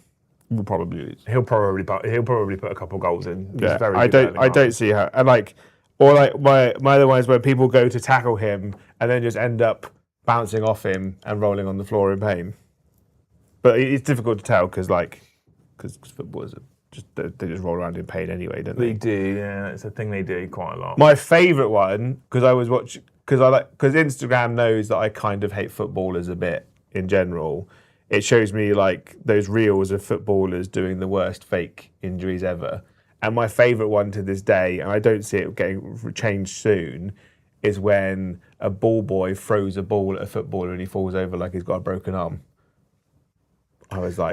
we'll probably lose. He'll probably put a couple goals in. He's Yeah, very I good don't see how. And my other one is where people go to tackle him and then just end up bouncing off him and rolling on the floor in pain. But it's difficult to tell because footballers they just roll around in pain anyway, don't they? They do, yeah. It's a thing they do quite a lot. My favourite one, because Instagram knows that I kind of hate footballers a bit in general. It shows me like those reels of footballers doing the worst fake injuries ever. And my favourite one to this day, and I don't see it getting changed soon, is when a ball boy throws a ball at a footballer and he falls over like he's got a broken arm. I was like,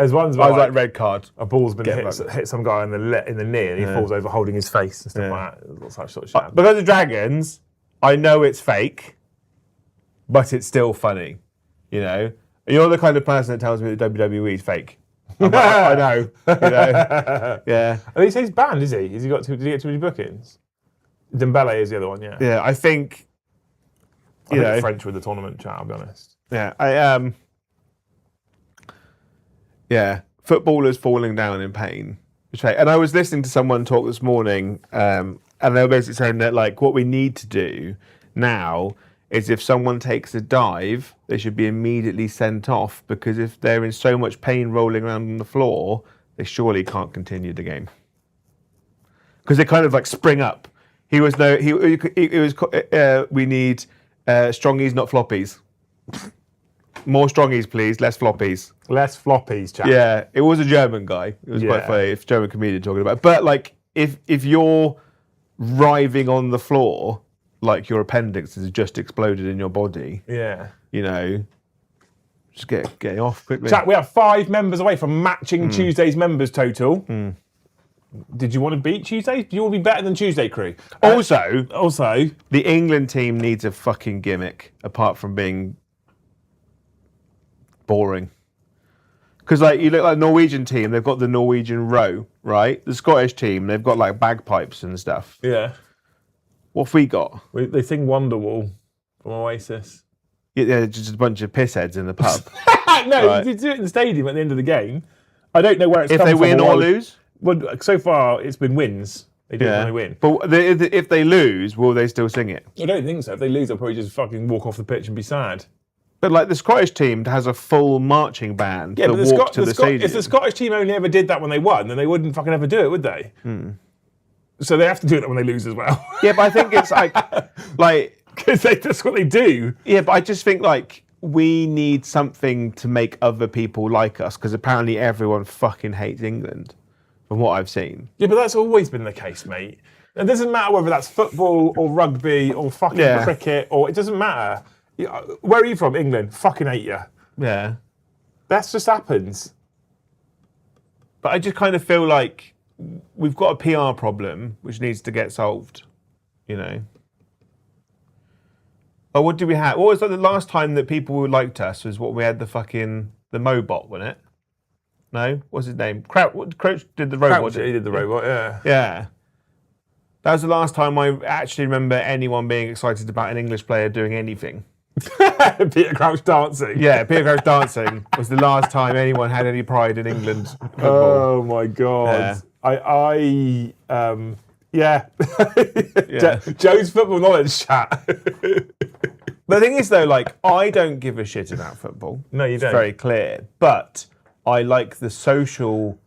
red card. A ball's been hit some guy in the knee and he falls over holding his face and stuff like that. Lots of sort of shit. Because of Dragons, I know it's fake, but it's still funny. You know, you're the kind of person that tells me that WWE is fake. I know. You know? Yeah. At least he's banned, is he? Did he get too many bookings? Dembele is the other one, yeah. Yeah, I think. I think French with the tournament chat, I'll be honest. Yeah, Yeah, footballers falling down in pain. And I was listening to someone talk this morning, and they were basically saying that like what we need to do now is if someone takes a dive, they should be immediately sent off because if they're in so much pain rolling around on the floor, they surely can't continue the game. Because they kind of like spring up. We need strongies, not floppies. More strongies, please. Less floppies. Less floppies, chap. Yeah, it was a German guy. It was quite funny. It's a German comedian talking about it. But like, if you're writhing on the floor, like your appendix has just exploded in your body. Yeah. You know, just get off quickly. Chat, we are 5 members away from matching Tuesday's members total. Did you want to beat Tuesday? Do you want to be better than Tuesday crew? Also, the England team needs a fucking gimmick apart from being boring. Because like you look like the Norwegian team, they've got the Norwegian row, right? The Scottish team, they've got like bagpipes and stuff. Yeah. What have we got? They sing Wonderwall from Oasis. Yeah, just a bunch of pissheads in the pub. No, right. You do it in the stadium at the end of the game. I don't know where it's if come they from win or lose. Well, so far it's been wins. They do when they win. But if they lose, will they still sing it? I don't think so. If they lose, they'll probably just fucking walk off the pitch and be sad. But like the Scottish team has a full marching band that walks to the stadium. If the Scottish team only ever did that when they won, then they wouldn't fucking ever do it, would they? So they have to do it when they lose as well. Yeah, but I think it's like because that's what they do. Yeah, but I just think like we need something to make other people like us because apparently everyone fucking hates England, from what I've seen. Yeah, but that's always been the case, mate. It doesn't matter whether that's football or rugby or fucking cricket or it doesn't matter. Where are you from? England. Fucking hate you. Yeah. That just happens. But I just kind of feel like we've got a PR problem which needs to get solved, you know. Oh, what did we have? What was like the last time that people liked us was what we had the Mobot, wasn't it? No? What's his name? Crouch did the robot. He did the robot, yeah. Yeah. That was the last time I actually remember anyone being excited about an English player doing anything. Peter Crouch dancing. Yeah, Peter Crouch dancing was the last time anyone had any pride in England football. Oh my god. Yeah. Joe's football knowledge chat. The thing is though, like, I don't give a shit about football. No, you don't. It's very clear. But I like the social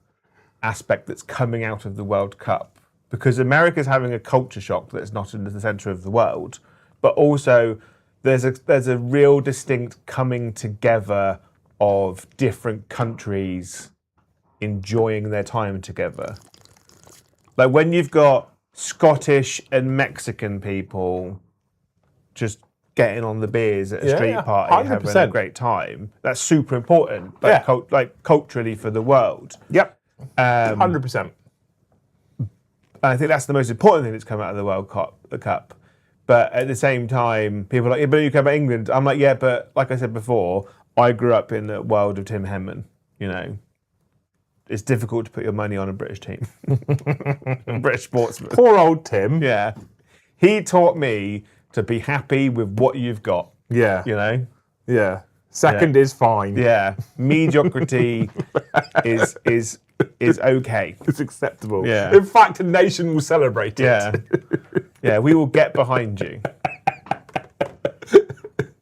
aspect that's coming out of the World Cup. Because America's having a culture shock that's not in the centre of the world. But also there's a real distinct coming together of different countries enjoying their time together. Like when you've got Scottish and Mexican people just getting on the beers at a street party, 100%. having a great time. That's super important, like, like culturally for the world. Yep, 100%. I think that's the most important thing that's come out of the World Cup. The Cup. But at the same time, people are like, yeah, but you care about England. I'm like, yeah, but like I said before, I grew up in the world of Tim Henman. You know, it's difficult to put your money on a British team, a British sportsman. Poor old Tim. Yeah, he taught me to be happy with what you've got. Yeah, you know. Yeah. Second is fine. Yeah, mediocrity is okay. It's acceptable. Yeah. In fact, a nation will celebrate it. Yeah. Yeah, we will get behind you.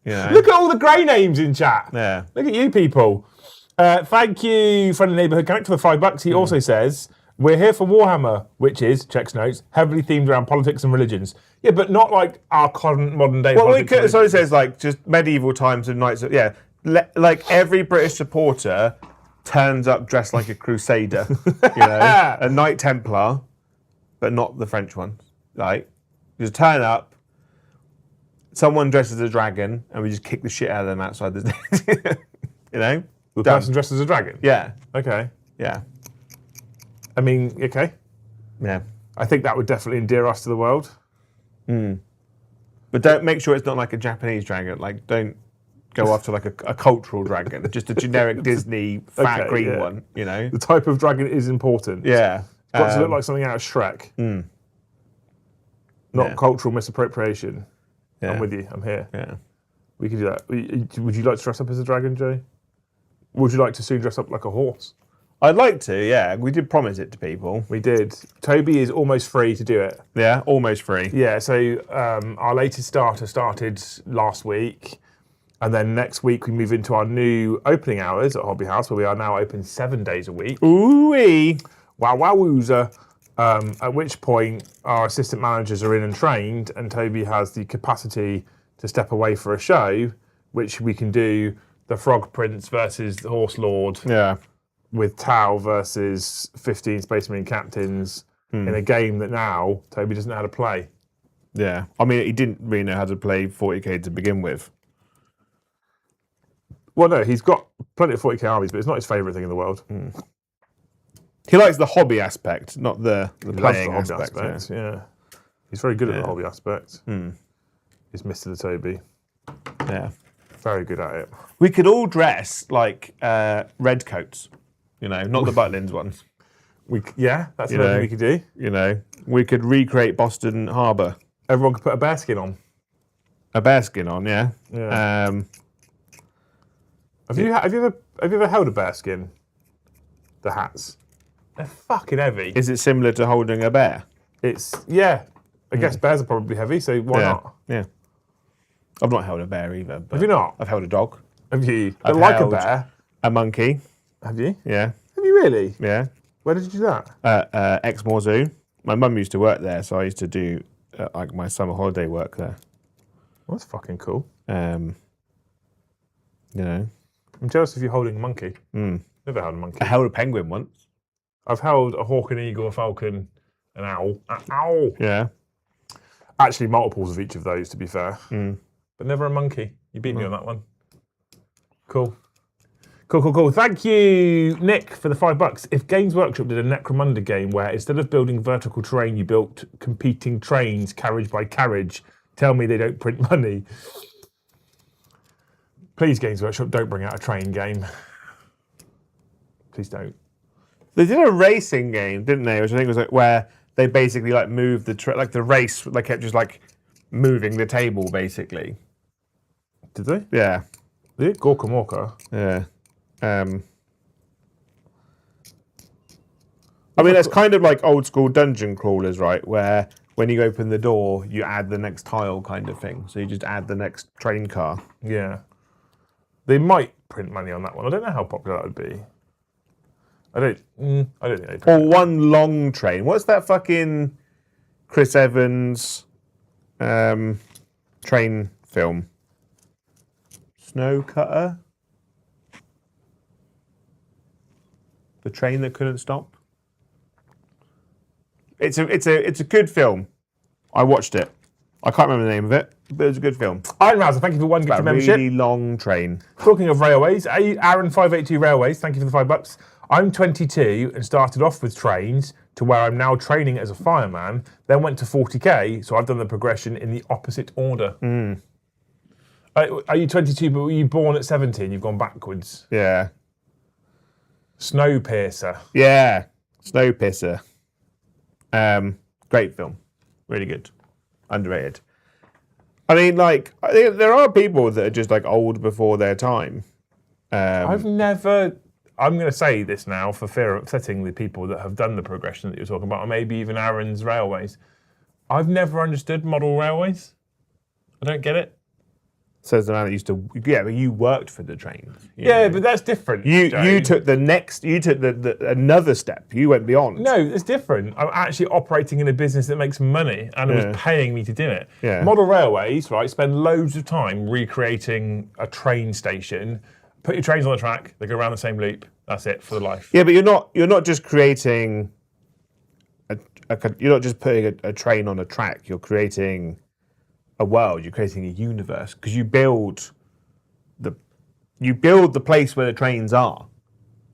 You know? Look at all the grey names in chat. Yeah. Look at you people. Thank you, Friendly Neighbourhood Connect, for the $5. He also says, we're here for Warhammer, which is, checks notes, heavily themed around politics and religions. Yeah, but not like our current modern day politics. So it says like just medieval times and knights. Yeah, like every British supporter turns up dressed like a crusader, you know, a Knight Templar, but not the French ones. Like, you just turn up, someone dresses as a dragon, and we just kick the shit out of them outside the stage. You know? The person dressed as a dragon? Yeah. Okay. Yeah. I mean, okay. Yeah. I think that would definitely endear us to the world. But don't make sure it's not like a Japanese dragon. Like, don't go after like a cultural dragon, just a generic Disney fat green one, you know? The type of dragon is important. Yeah. It's got to look like something out of Shrek. Not cultural misappropriation. Yeah. I'm with you. I'm here. Yeah. We can do that. Would you like to dress up as a dragon, Joe? Would you like to soon dress up like a horse? I'd like to, yeah. We did promise it to people. We did. Toby is almost free to do it. Yeah, almost free. Yeah, so our latest starter started last week. And then next week we move into our new opening hours at Hobby House, where we are now open 7 days a week. Ooh-wee. Wow, wowoozer. At which point our assistant managers are in and trained, and Toby has the capacity to step away for a show, which we can do the Frog Prince versus the Horse Lord. Yeah. With Tau versus 15 Space Marine captains in a game that now Toby doesn't know how to play. Yeah. I mean, he didn't really know how to play 40k to begin with. Well, no, he's got plenty of 40k armies, but it's not his favourite thing in the world. He likes the hobby aspect, not the playing loves the hobby aspect. aspect. Yeah. He's very good at the hobby aspect. He's Mr. the Toby. Yeah. Very good at it. We could all dress like red coats, you know, not the Butlins ones. That's another thing we could do. You know, we could recreate Boston Harbour. Everyone could put a bear skin on. A bear skin on, yeah. Yeah. Have you ever held a bear skin? The hats. They're fucking heavy. Is it similar to holding a bear? I guess bears are probably heavy, so why not? Yeah. I've not held a bear either. But Have you not? I've held a dog. Have you? I've Like a held bear? A monkey. Have you? Yeah. Have you really? Yeah. Where did you do that? Exmoor Zoo. My mum used to work there, so I used to do like my summer holiday work there. Well, that's fucking cool. You know. I'm jealous of you holding a monkey. Never held a monkey. I held a penguin once. I've held a hawk, an eagle, a falcon, an owl. An owl! Yeah. Actually, multiples of each of those, to be fair. But never a monkey. You beat me on that one. Cool. Cool. Thank you, Nick, for the $5. If Games Workshop did a Necromunda game where instead of building vertical terrain, you built competing trains carriage by carriage, tell me they don't print money. Please, Games Workshop, don't bring out a train game. Please don't. They did a racing game, didn't they? Which I think was like where they basically like moved the race, like kept just like moving the table basically. Did they? Yeah. Did it? Gorka Morka. Yeah. I mean, that's kind of like old school dungeon crawlers, right? Where when you open the door, you add the next tile kind of thing. So you just add the next train car. Yeah. They might print money on that one. I don't know how popular that would be. I don't think they print. Or one long train. What's that fucking Chris Evans train film? Snow Cutter? The Train That Couldn't Stop. It's a good film. I watched it. I can't remember the name of it, but it was a good film. Iron Rouser, thank you for one gift About a membership. really long train. Talking of railways, Aaron582 Railways, thank you for the $5. I'm 22 and started off with trains to where I'm now training as a fireman, then went to 40k, so I've done the progression in the opposite order. Are you 22, but were you born at 17? You've gone backwards. Yeah. Snowpiercer. Yeah. Snowpiercer. Great film. Really good. Underrated. I mean, like, I think there are people that are just like old before their time. I'm going to say this now for fear of upsetting the people that have done the progression that you're talking about, or maybe even Aaron's railways. I've never understood model railways. I don't get it. Says the man that used to, yeah, but you worked for the trains. Yeah, but that's different. You took another step. You went beyond. No, it's different. I'm actually operating in a business that makes money and it was paying me to do it. Yeah. Model railways, right, spend loads of time recreating a train station. Put your trains on the track, they go around the same loop. That's it for the life. Yeah, but you're not just creating you're not just putting a train on a track. You're creating a world. You're creating a universe because you build the place where the trains are.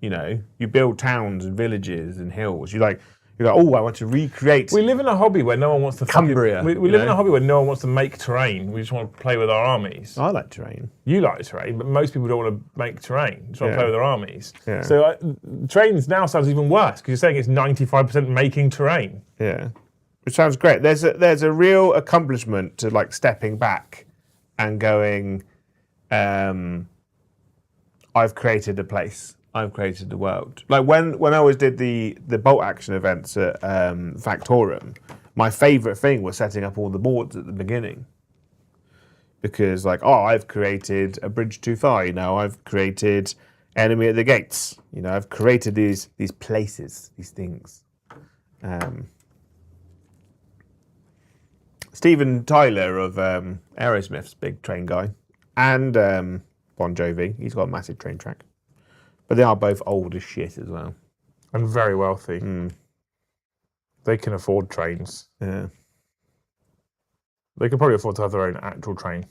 You know, you build towns and villages and hills. You're like, oh, I want to recreate. We live in a hobby where no one wants to Cumbria. We live in a hobby where no one wants to make terrain. We just want to play with our armies. I like terrain. You like terrain, but most people don't want to make terrain. They just want to play with their armies. Yeah. So trains now sounds even worse because you're saying it's 95% making terrain. Yeah, which sounds great. There's a real accomplishment to like stepping back and going, I've created a place. I've created the world. Like when I always did the bolt action events at Factorum, my favourite thing was setting up all the boards at the beginning. Because like, I've created a bridge too far, I've created enemy at the gates, I've created these places, these things. Steven Tyler of Aerosmith's big train guy, and Bon Jovi, he's got a massive train track. But they are both old as shit as well. And very wealthy. They can afford trains. Yeah. They could probably afford to have their own actual train.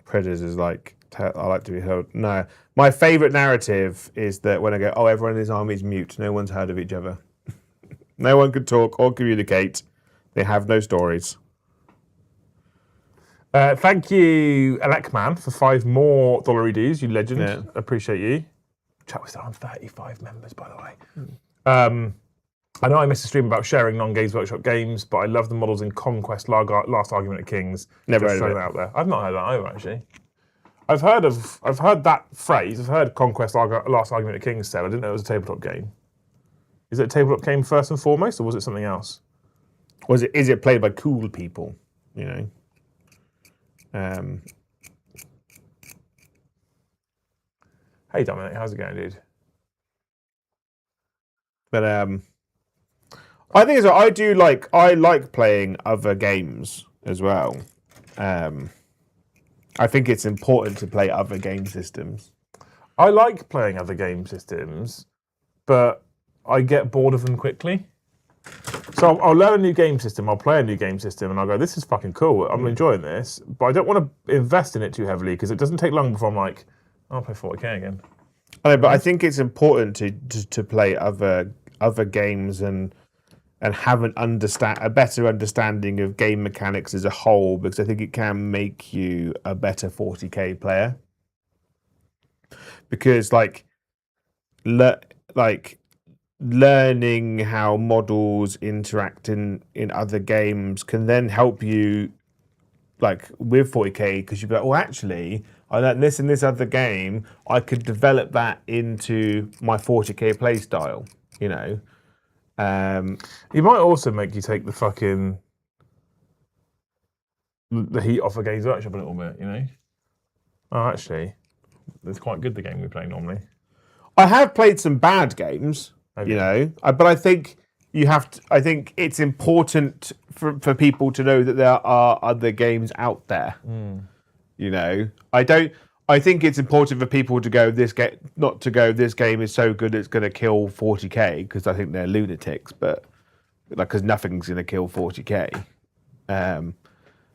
Predators is like, I like to be held. No. My favourite narrative is that when I go, everyone in this army is mute. No one's heard of each other. No one can talk or communicate. They have no stories. Thank you, Alekman, for 5 more dollary dues, you legend. Yeah. Appreciate you. Chat, we're still on 35 members, by the way. I know I missed a stream about sharing non-Games Workshop games, but I love the models in Conquest, Last Argument of Kings. Never Just heard of throwing it. that out there. I've not heard that either, actually. I've heard that phrase. I've heard Conquest, Last Argument of Kings said. I didn't know it was a tabletop game. Is it a tabletop game first and foremost, or was it something else? Is it played by cool people? Hey Dominic, how's it going, dude? But I think I like playing other games as well. I think it's important to play other game systems. I like playing other game systems, but I get bored of them quickly. So I'll learn a new game system, I'll play a new game system, and I'll go, this is fucking cool, I'm enjoying this, but I don't want to invest in it too heavily because it doesn't take long before I'm like, I'll play 40k again. I know, but I think it's important to play other games and have a better understanding of game mechanics as a whole, because I think it can make you a better 40k player. Because learning how models interact in other games can then help you with 40k, because you'd be like, actually, I learned this in this other game, I could develop that into my 40k play style, It might also make you take the heat off a Games Workshop a little bit, Oh, actually, it's quite good, the game we play normally. I have played some bad games, but I think I think it's important for people to know that there are other games out there. I I think it's important for people to go this game, not to go this game is so good it's going to kill 40k, because I think they're lunatics, but like because nothing's going to kill 40k.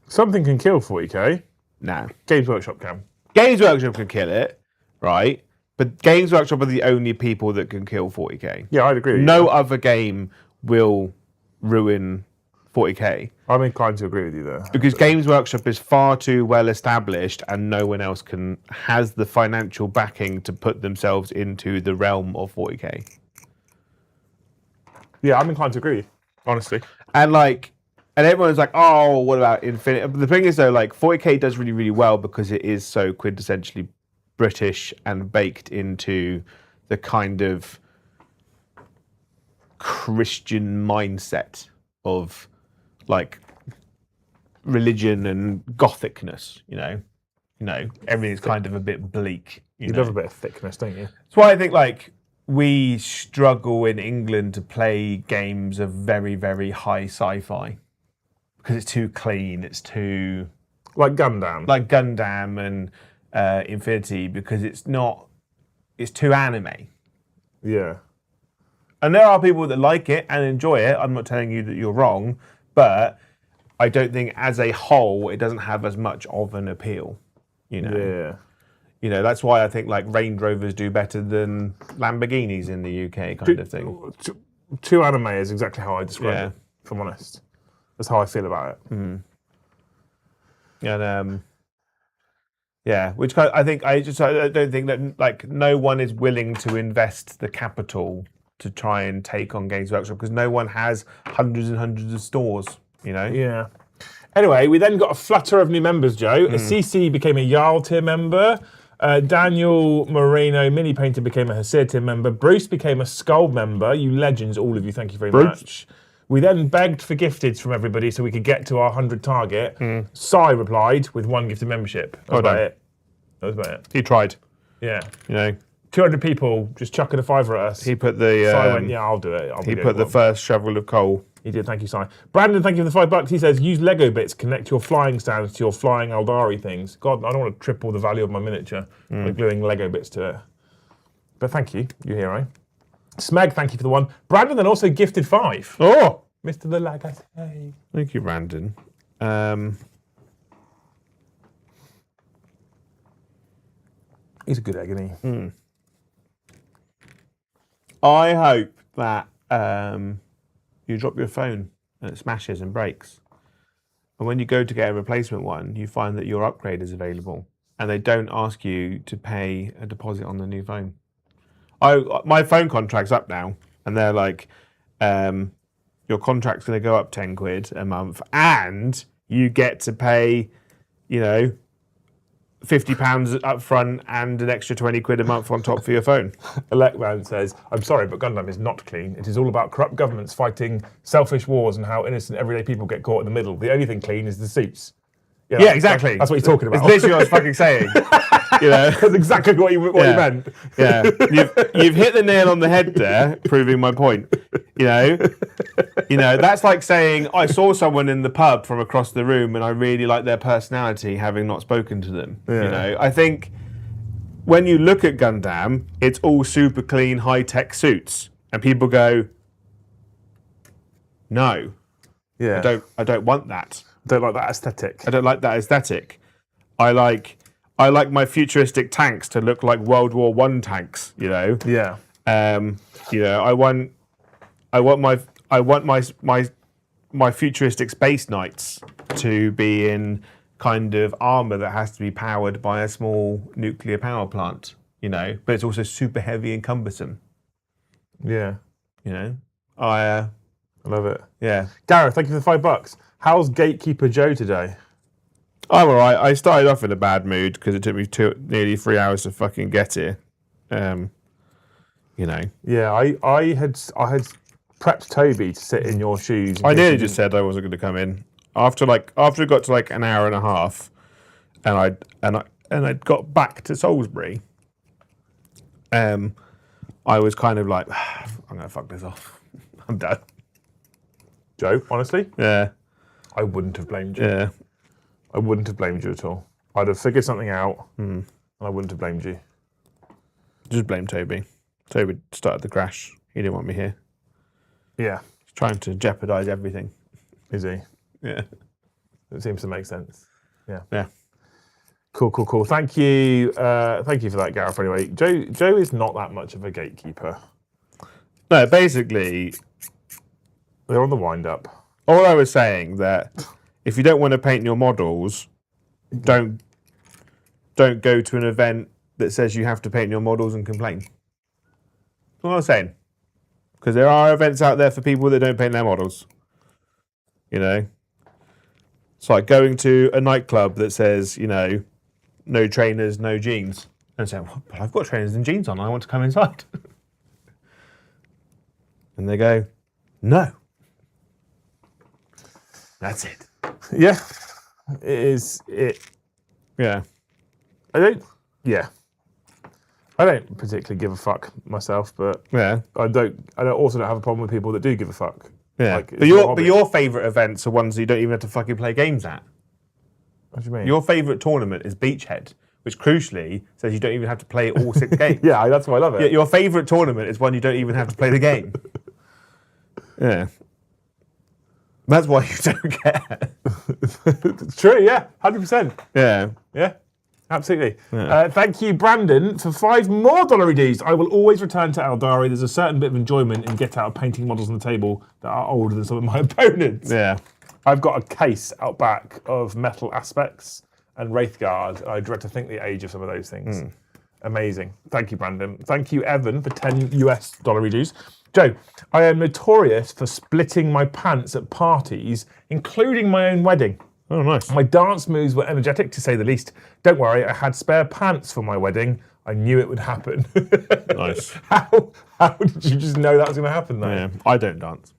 Something can kill 40k. Nah. Games Workshop can. Games Workshop can kill it, right? But Games Workshop are the only people that can kill 40k. Yeah, I'd agree with you. No other game will ruin 40k. I'm inclined to agree with you there. Because Games Workshop is far too well established and no one else has the financial backing to put themselves into the realm of 40k. Yeah, I'm inclined to agree, honestly. And everyone's like, oh, what about Infinite? But the thing is though, like 40k does really, really well because it is so quintessentially British and baked into the kind of Christian mindset of like religion and gothicness, you know, everything's kind of a bit bleak. You love a bit of thickness, don't you? That's why I think like we struggle in England to play games of very, very high sci-fi because it's too clean. It's too like Gundam, and Infinity, because it's too anime. Yeah. And there are people that like it and enjoy it. I'm not telling you that you're wrong, but I don't think as a whole it doesn't have as much of an appeal. Yeah. That's why I think like Range Rovers do better than Lamborghinis in the UK kind of thing. Too anime is exactly how I describe it, if I'm honest. That's how I feel about it. Mm. And which I think I don't think that like no one is willing to invest the capital to try and take on Games Workshop because no one has hundreds and hundreds of stores, Yeah. Anyway, we then got a flutter of new members, Joe. A CC became a Jarl tier member. Daniel Moreno Mini Painter became a Hasir tier member. Bruce became a Skull member. You legends, all of you, thank you very much. We then begged for gifteds from everybody so we could get to our 100 target. Sai replied with 1 gifted membership. That was about it. That was about it. He tried. Yeah. 200 people just chucking a fiver at us. He put the. Sai went, yeah, I'll do it. He put the first shovel of coal. He did. Thank you, Sai. Brandon, thank you for the $5. He says, use Lego bits, connect your flying stands to your flying Aldari things. God, I don't want to triple the value of my miniature by gluing Lego bits to it. But thank you, you hero. Smeg, thank you for the 1. Brandon then also gifted 5. Oh! Mr. the Legacy. Thank you, Brandon. He's a good egg, isn't he? I hope that you drop your phone and it smashes and breaks. And when you go to get a replacement one, you find that your upgrade is available and they don't ask you to pay a deposit on the new phone. My phone contract's up now and they're like, your contract's going to go up 10 quid a month and you get to pay, £50 up front and an extra 20 quid a month on top for your phone. Electman says, I'm sorry, but Gundam is not clean. It is all about corrupt governments fighting selfish wars and how innocent everyday people get caught in the middle. The only thing clean is the suits. Yeah, exactly. That's what he's talking about. It's literally what I was fucking saying. That's exactly what you meant. Yeah, you've hit the nail on the head there, proving my point. That's like saying I saw someone in the pub from across the room and I really like their personality, having not spoken to them. Yeah. I think when you look at Gundam, it's all super clean, high-tech suits, and people go, "No, Yeah. I don't want that. Don't like that aesthetic. I don't like that aesthetic. I like my futuristic tanks to look like World War I tanks. Yeah. I want my futuristic space knights to be in kind of armor that has to be powered by a small nuclear power plant. But it's also super heavy and cumbersome. Yeah. I love it. Yeah. Gareth, thank you for the $5. How's Gatekeeper Joe today? I'm all right. I started off in a bad mood because it took me nearly 3 hours to fucking get here. Yeah, I had prepped Toby to sit in your shoes. I nearly just said I wasn't going to come in after it got to like an hour and a half, and I got back to Salisbury. I was kind of like, I'm gonna fuck this off. I'm done. Joe, honestly, yeah, I wouldn't have blamed you. Yeah, I wouldn't have blamed you at all. I'd have figured something out. and I wouldn't have blamed you. Just blame Toby. Toby started the crash. He didn't want me here. Yeah. He's trying to jeopardise everything. Is he? Yeah. It seems to make sense. Yeah. Yeah. Cool. Thank you for that, Gareth. Anyway, Joe is not that much of a gatekeeper. No, basically, They're on the wind up. all I was saying that if you don't want to paint your models, don't go to an event that says you have to paint your models and complain. That's what I was saying. Because there are events out there for people that don't paint their models. You know? It's like going to a nightclub that says, you know, no trainers, no jeans. And saying, well, but I've got trainers and jeans on, I want to come inside. And they go, no. That's it. Yeah. It is. Yeah. I don't particularly give a fuck myself, but Yeah. I don't also don't have a problem with people that do give a fuck. Yeah. Like, it's But not a hobby. your favourite events are ones you don't even have to fucking play games at. What do you mean? Your favourite tournament is Beachhead, which crucially says you don't even have to play all 6 games. Yeah, that's why I love it. Your favourite tournament is one you don't even have to play the game. Yeah. That's why you don't care. It's true, yeah. 100%. Yeah. Yeah. Absolutely. Thank you, Brandon, for 5 more $EDs. I will always return to Eldari. There's a certain bit of enjoyment in get out of painting models on the table that are older than some of my opponents. Yeah. I've got a case out back of metal aspects and Wraithguard. I dread to think the age of some of those things. Amazing. Thank you, Brandon. Thank you, Evan, for 10 US $EDs. Joe, I am notorious for splitting my pants at parties, including my own wedding. Oh, nice. My dance moves were energetic, to say the least. Don't worry, I had spare pants for my wedding. I knew it would happen. Nice. How did you just know that was going to happen, though? Yeah. I don't dance.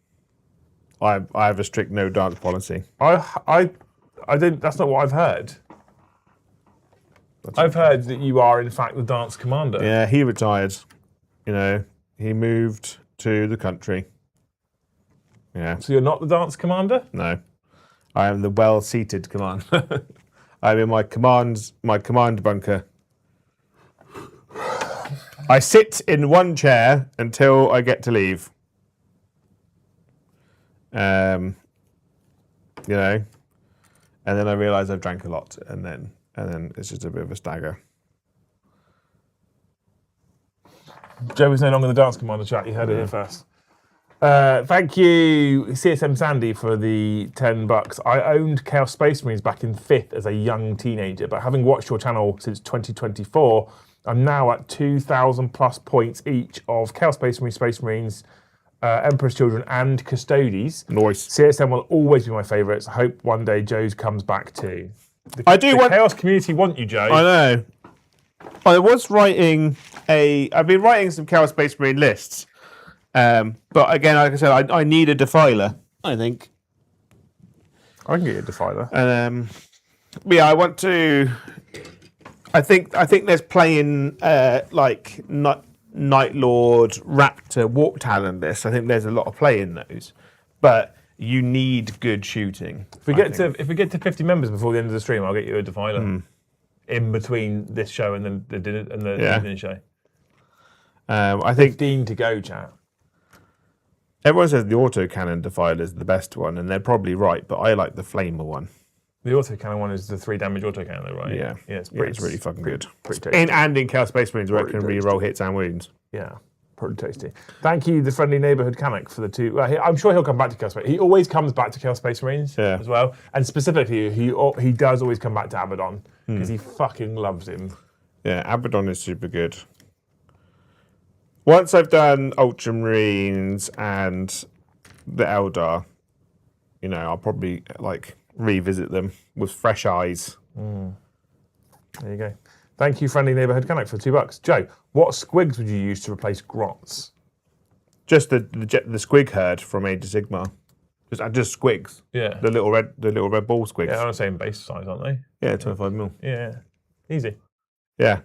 I have a strict no dance policy. I don't. That's not what I've heard. I've heard that you are, in fact, the dance commander. Yeah, he retired. You know, he moved to the country. Yeah. So you're not the dance commander? No. I am the well-seated commander. I'm in my command bunker. I sit in one chair until I get to leave. You know, and then I realise I've drank a lot, and then it's just a bit of a stagger. Joe is no longer the dance commander, chat. You heard it here first. Thank you, CSM Sandy, for the $10. I owned Chaos Space Marines back in 5th as a young teenager, but having watched your channel since 2024, I'm now at 2,000 plus points each of Chaos Space Marines, Emperor's Children, and Custodes. Nice. CSM will always be my favourites. I hope one day Joe's comes back too. I do want Chaos community want you, Joe. I know. I was writing I've been writing some Chaos Space Marine lists. But again, like I said, I need a defiler, I think. I can get you a defiler. And yeah, I want to. I think there's playing like Night Lord, Raptor, Warp Talon lists. I think there's a lot of play in those, but you need good shooting. If we get to 50 members before the end of the stream, I'll get you a defiler in between this show and the dinner and the evening show. I think 15 to go, chat. Everyone says the autocannon defiler is the best one, and they're probably right, but I like the flamer one. The autocannon one is the 3 damage autocannon, though, right? Yeah, it's really fucking good. Pretty tasty. And in Chaos Space Marines, where it can re-roll hits and wounds. Yeah, pretty tasty. Thank you, the friendly neighbourhood Kamek, for the 2. Well, I'm sure he'll come back to Chaos Space. He always comes back to Chaos Space Marines as well, and specifically, he does always come back to Abaddon because he fucking loves him. Yeah, Abaddon is super good. Once I've done Ultramarines and the Eldar, you know, I'll probably like revisit them with fresh eyes. There you go. Thank you, friendly neighbourhood Kamek, for $2. Joe, what squigs would you use to replace grots? Just the squig herd from Age of Sigmar. Just squigs. Yeah. The little red ball squigs. Yeah, they're the same base size, aren't they? Yeah, 25 mil. Yeah. Easy. Yeah.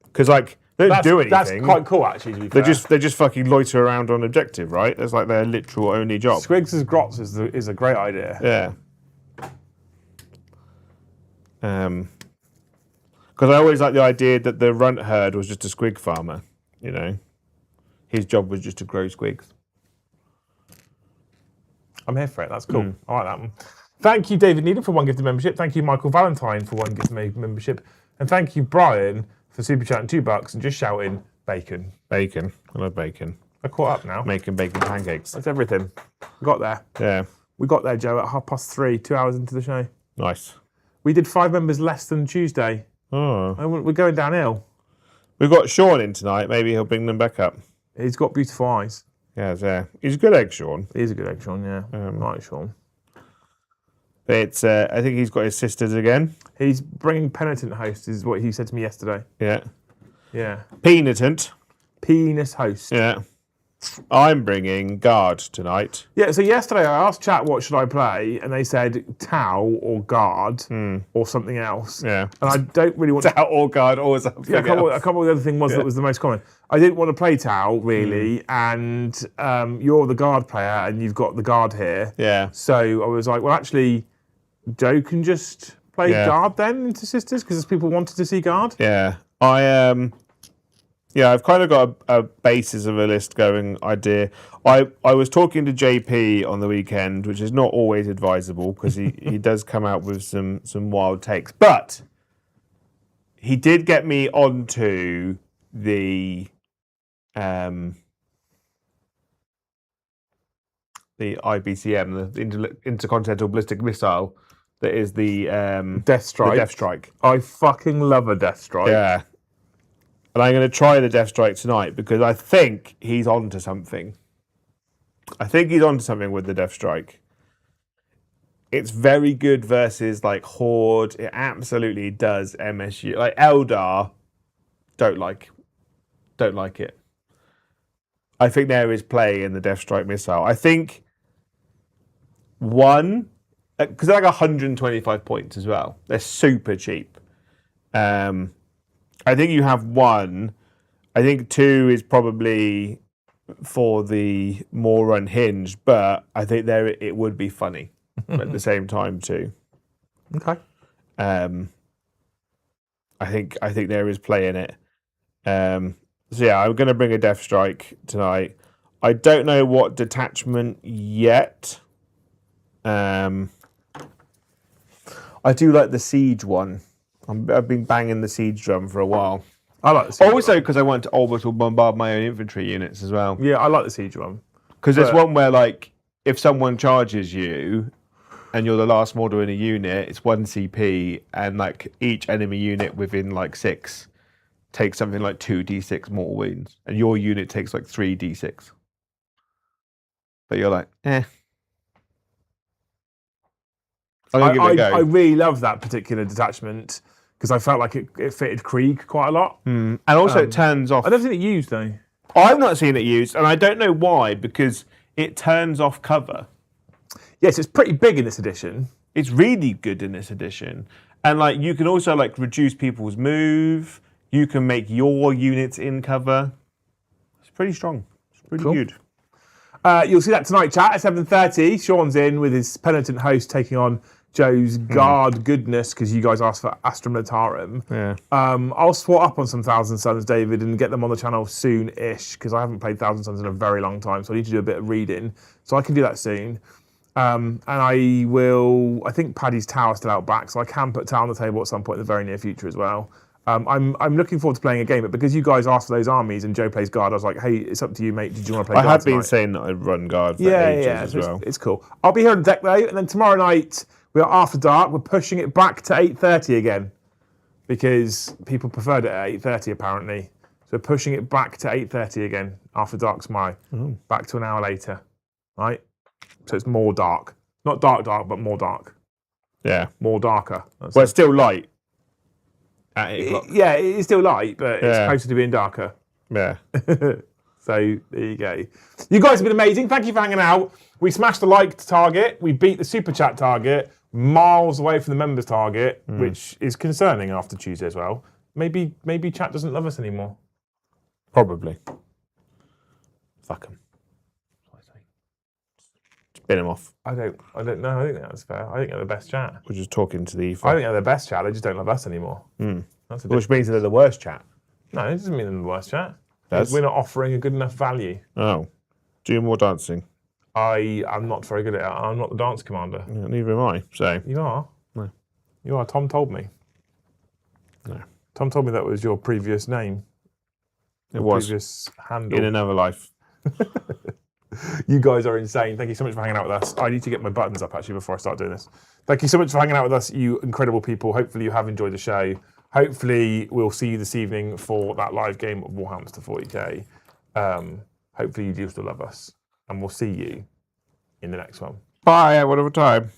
Because like they don't do anything. That's quite cool, actually, to be fair. They just fucking loiter around on objective, right? That's like their literal only job. Squigs as grots is a great idea. Yeah. Because I always like the idea that the runt herd was just a squig farmer. You know, his job was just to grow squigs. I'm here for it. That's cool. I like that one. Thank you, David Needham, for one gifted membership. Thank you, Michael Valentine, for one gifted membership. And thank you, Brian, for super chatting $2 and just shouting bacon. Bacon. I love bacon. I caught up now. Making bacon pancakes. That's everything. We got there. Yeah. We got there, Joe, at 3:30, 2 hours into the show. Nice. We did 5 members less than Tuesday. Oh. We're going downhill. We've got Sean in tonight. Maybe he'll bring them back up. He's got beautiful eyes. Yeah. He's a good egg, Sean. He's a good egg, Sean, yeah. Right, Sean. But it's, I think he's got his sisters again. He's bringing penitent host, is what he said to me yesterday. Yeah. Yeah. Penitent. Penis host. Yeah. I'm bringing guard tonight. Yeah, so yesterday I asked chat what should I play, and they said Tau or guard or something else. Yeah. And I don't really want Tau or guard or something a couple of the other thing was that was the most common. I didn't want to play Tau really, and you're the guard player and you've got the guard here. Yeah. So I was like, well, actually, Joe can just play guard then into Sisters because people wanted to see guard. Yeah. I've kind of got a basis of a list going idea. I was talking to JP on the weekend, which is not always advisable because he does come out with some wild takes. But he did get me onto the IBCM, the Intercontinental Ballistic Missile, that is the Death Strike. The Death Strike. I fucking love a Death Strike. Yeah. And I'm going to try the Death Strike tonight because I think he's onto something. I think he's onto something with the Death Strike. It's very good versus like Horde. It absolutely does MSU. Like Eldar, don't like it. I think there is play in the Death Strike missile. I think one, because they're like 125 points as well. They're super cheap. I think you have one. I think two is probably for the more unhinged, but I think it would be funny at the same time too. Okay. I think there is play in it. So yeah, I'm going to bring a Death Strike tonight. I don't know what detachment yet. I do like the Siege one. I've been banging the Siege drum for a while. I like the Siege Also, because I want to orbital bombard my own infantry units as well. Yeah, I like the Siege one. Because there's one where, like, if someone charges you and you're the last model in a unit, it's 1 CP, and, like, each enemy unit within, like, 6 takes something like 2d6 mortal wounds, and your unit takes, like, 3d6. But you're like, eh. I really love that particular detachment because I felt like it fitted Krieg quite a lot. And also it turns off... I don't think it used though. I've not seen it used, and I don't know why, because it turns off cover. Yes, it's pretty big in this edition. It's really good in this edition. And like you can also like reduce people's move. You can make your units in cover. It's pretty strong. It's pretty good. You'll see that tonight, chat, at 7:30. Sean's in with his penitent host taking on Joe's guard goodness because you guys asked for Astra Militarum. Yeah. I'll swat up on some Thousand Suns, David, and get them on the channel soon-ish because I haven't played Thousand Suns in a very long time, so I need to do a bit of reading. So I can do that soon. And I think Paddy's Tower is still out back, so I can put Tower on the table at some point in the very near future as well. I'm looking forward to playing a game, but because you guys asked for those armies and Joe plays guard, I was like, hey, it's up to you, mate. Did you want to play guard I have tonight? been saying that I run guard for ages as well. It's cool. I'll be here on the deck, though, and then tomorrow night, we are After Dark. We're pushing it back to 8:30 again because people preferred it at 8:30, apparently. So we're pushing it back to 8:30 again, After Dark tomorrow. Back to an hour later, right? So it's more dark. Not dark, but more dark. Yeah. More darker. Well, it's still light at 8 o'clock. Yeah, it is still light, but it's closer to being darker. Yeah. So there you go. You guys have been amazing. Thank you for hanging out. We smashed the like target. We beat the super chat target. Miles away from the members target, which is concerning after Tuesday as well. Maybe chat doesn't love us anymore. Probably. Fuck them. Spin them off. I don't know. I think that's fair. I think they're the best chat. We're just talking to the... I think they're the best chat. They just don't love us anymore. That's a Which means they're the worst chat. No, it doesn't mean they're the worst chat. Does? We're not offering a good enough value. Oh. Do more dancing. I am not very good at it. I'm not the dance commander. Yeah, neither am I, so. You are? No. You are. Tom told me. No. Tom told me that was your previous name. It was. Previous handle. In another life. You guys are insane. Thank you so much for hanging out with us. I need to get my buttons up actually before I start doing this. Thank you so much for hanging out with us, you incredible people. Hopefully you have enjoyed the show. Hopefully we'll see you this evening for that live game of Warhammer to 40k. Hopefully you do still love us. And we'll see you in the next one. Bye, at whatever time.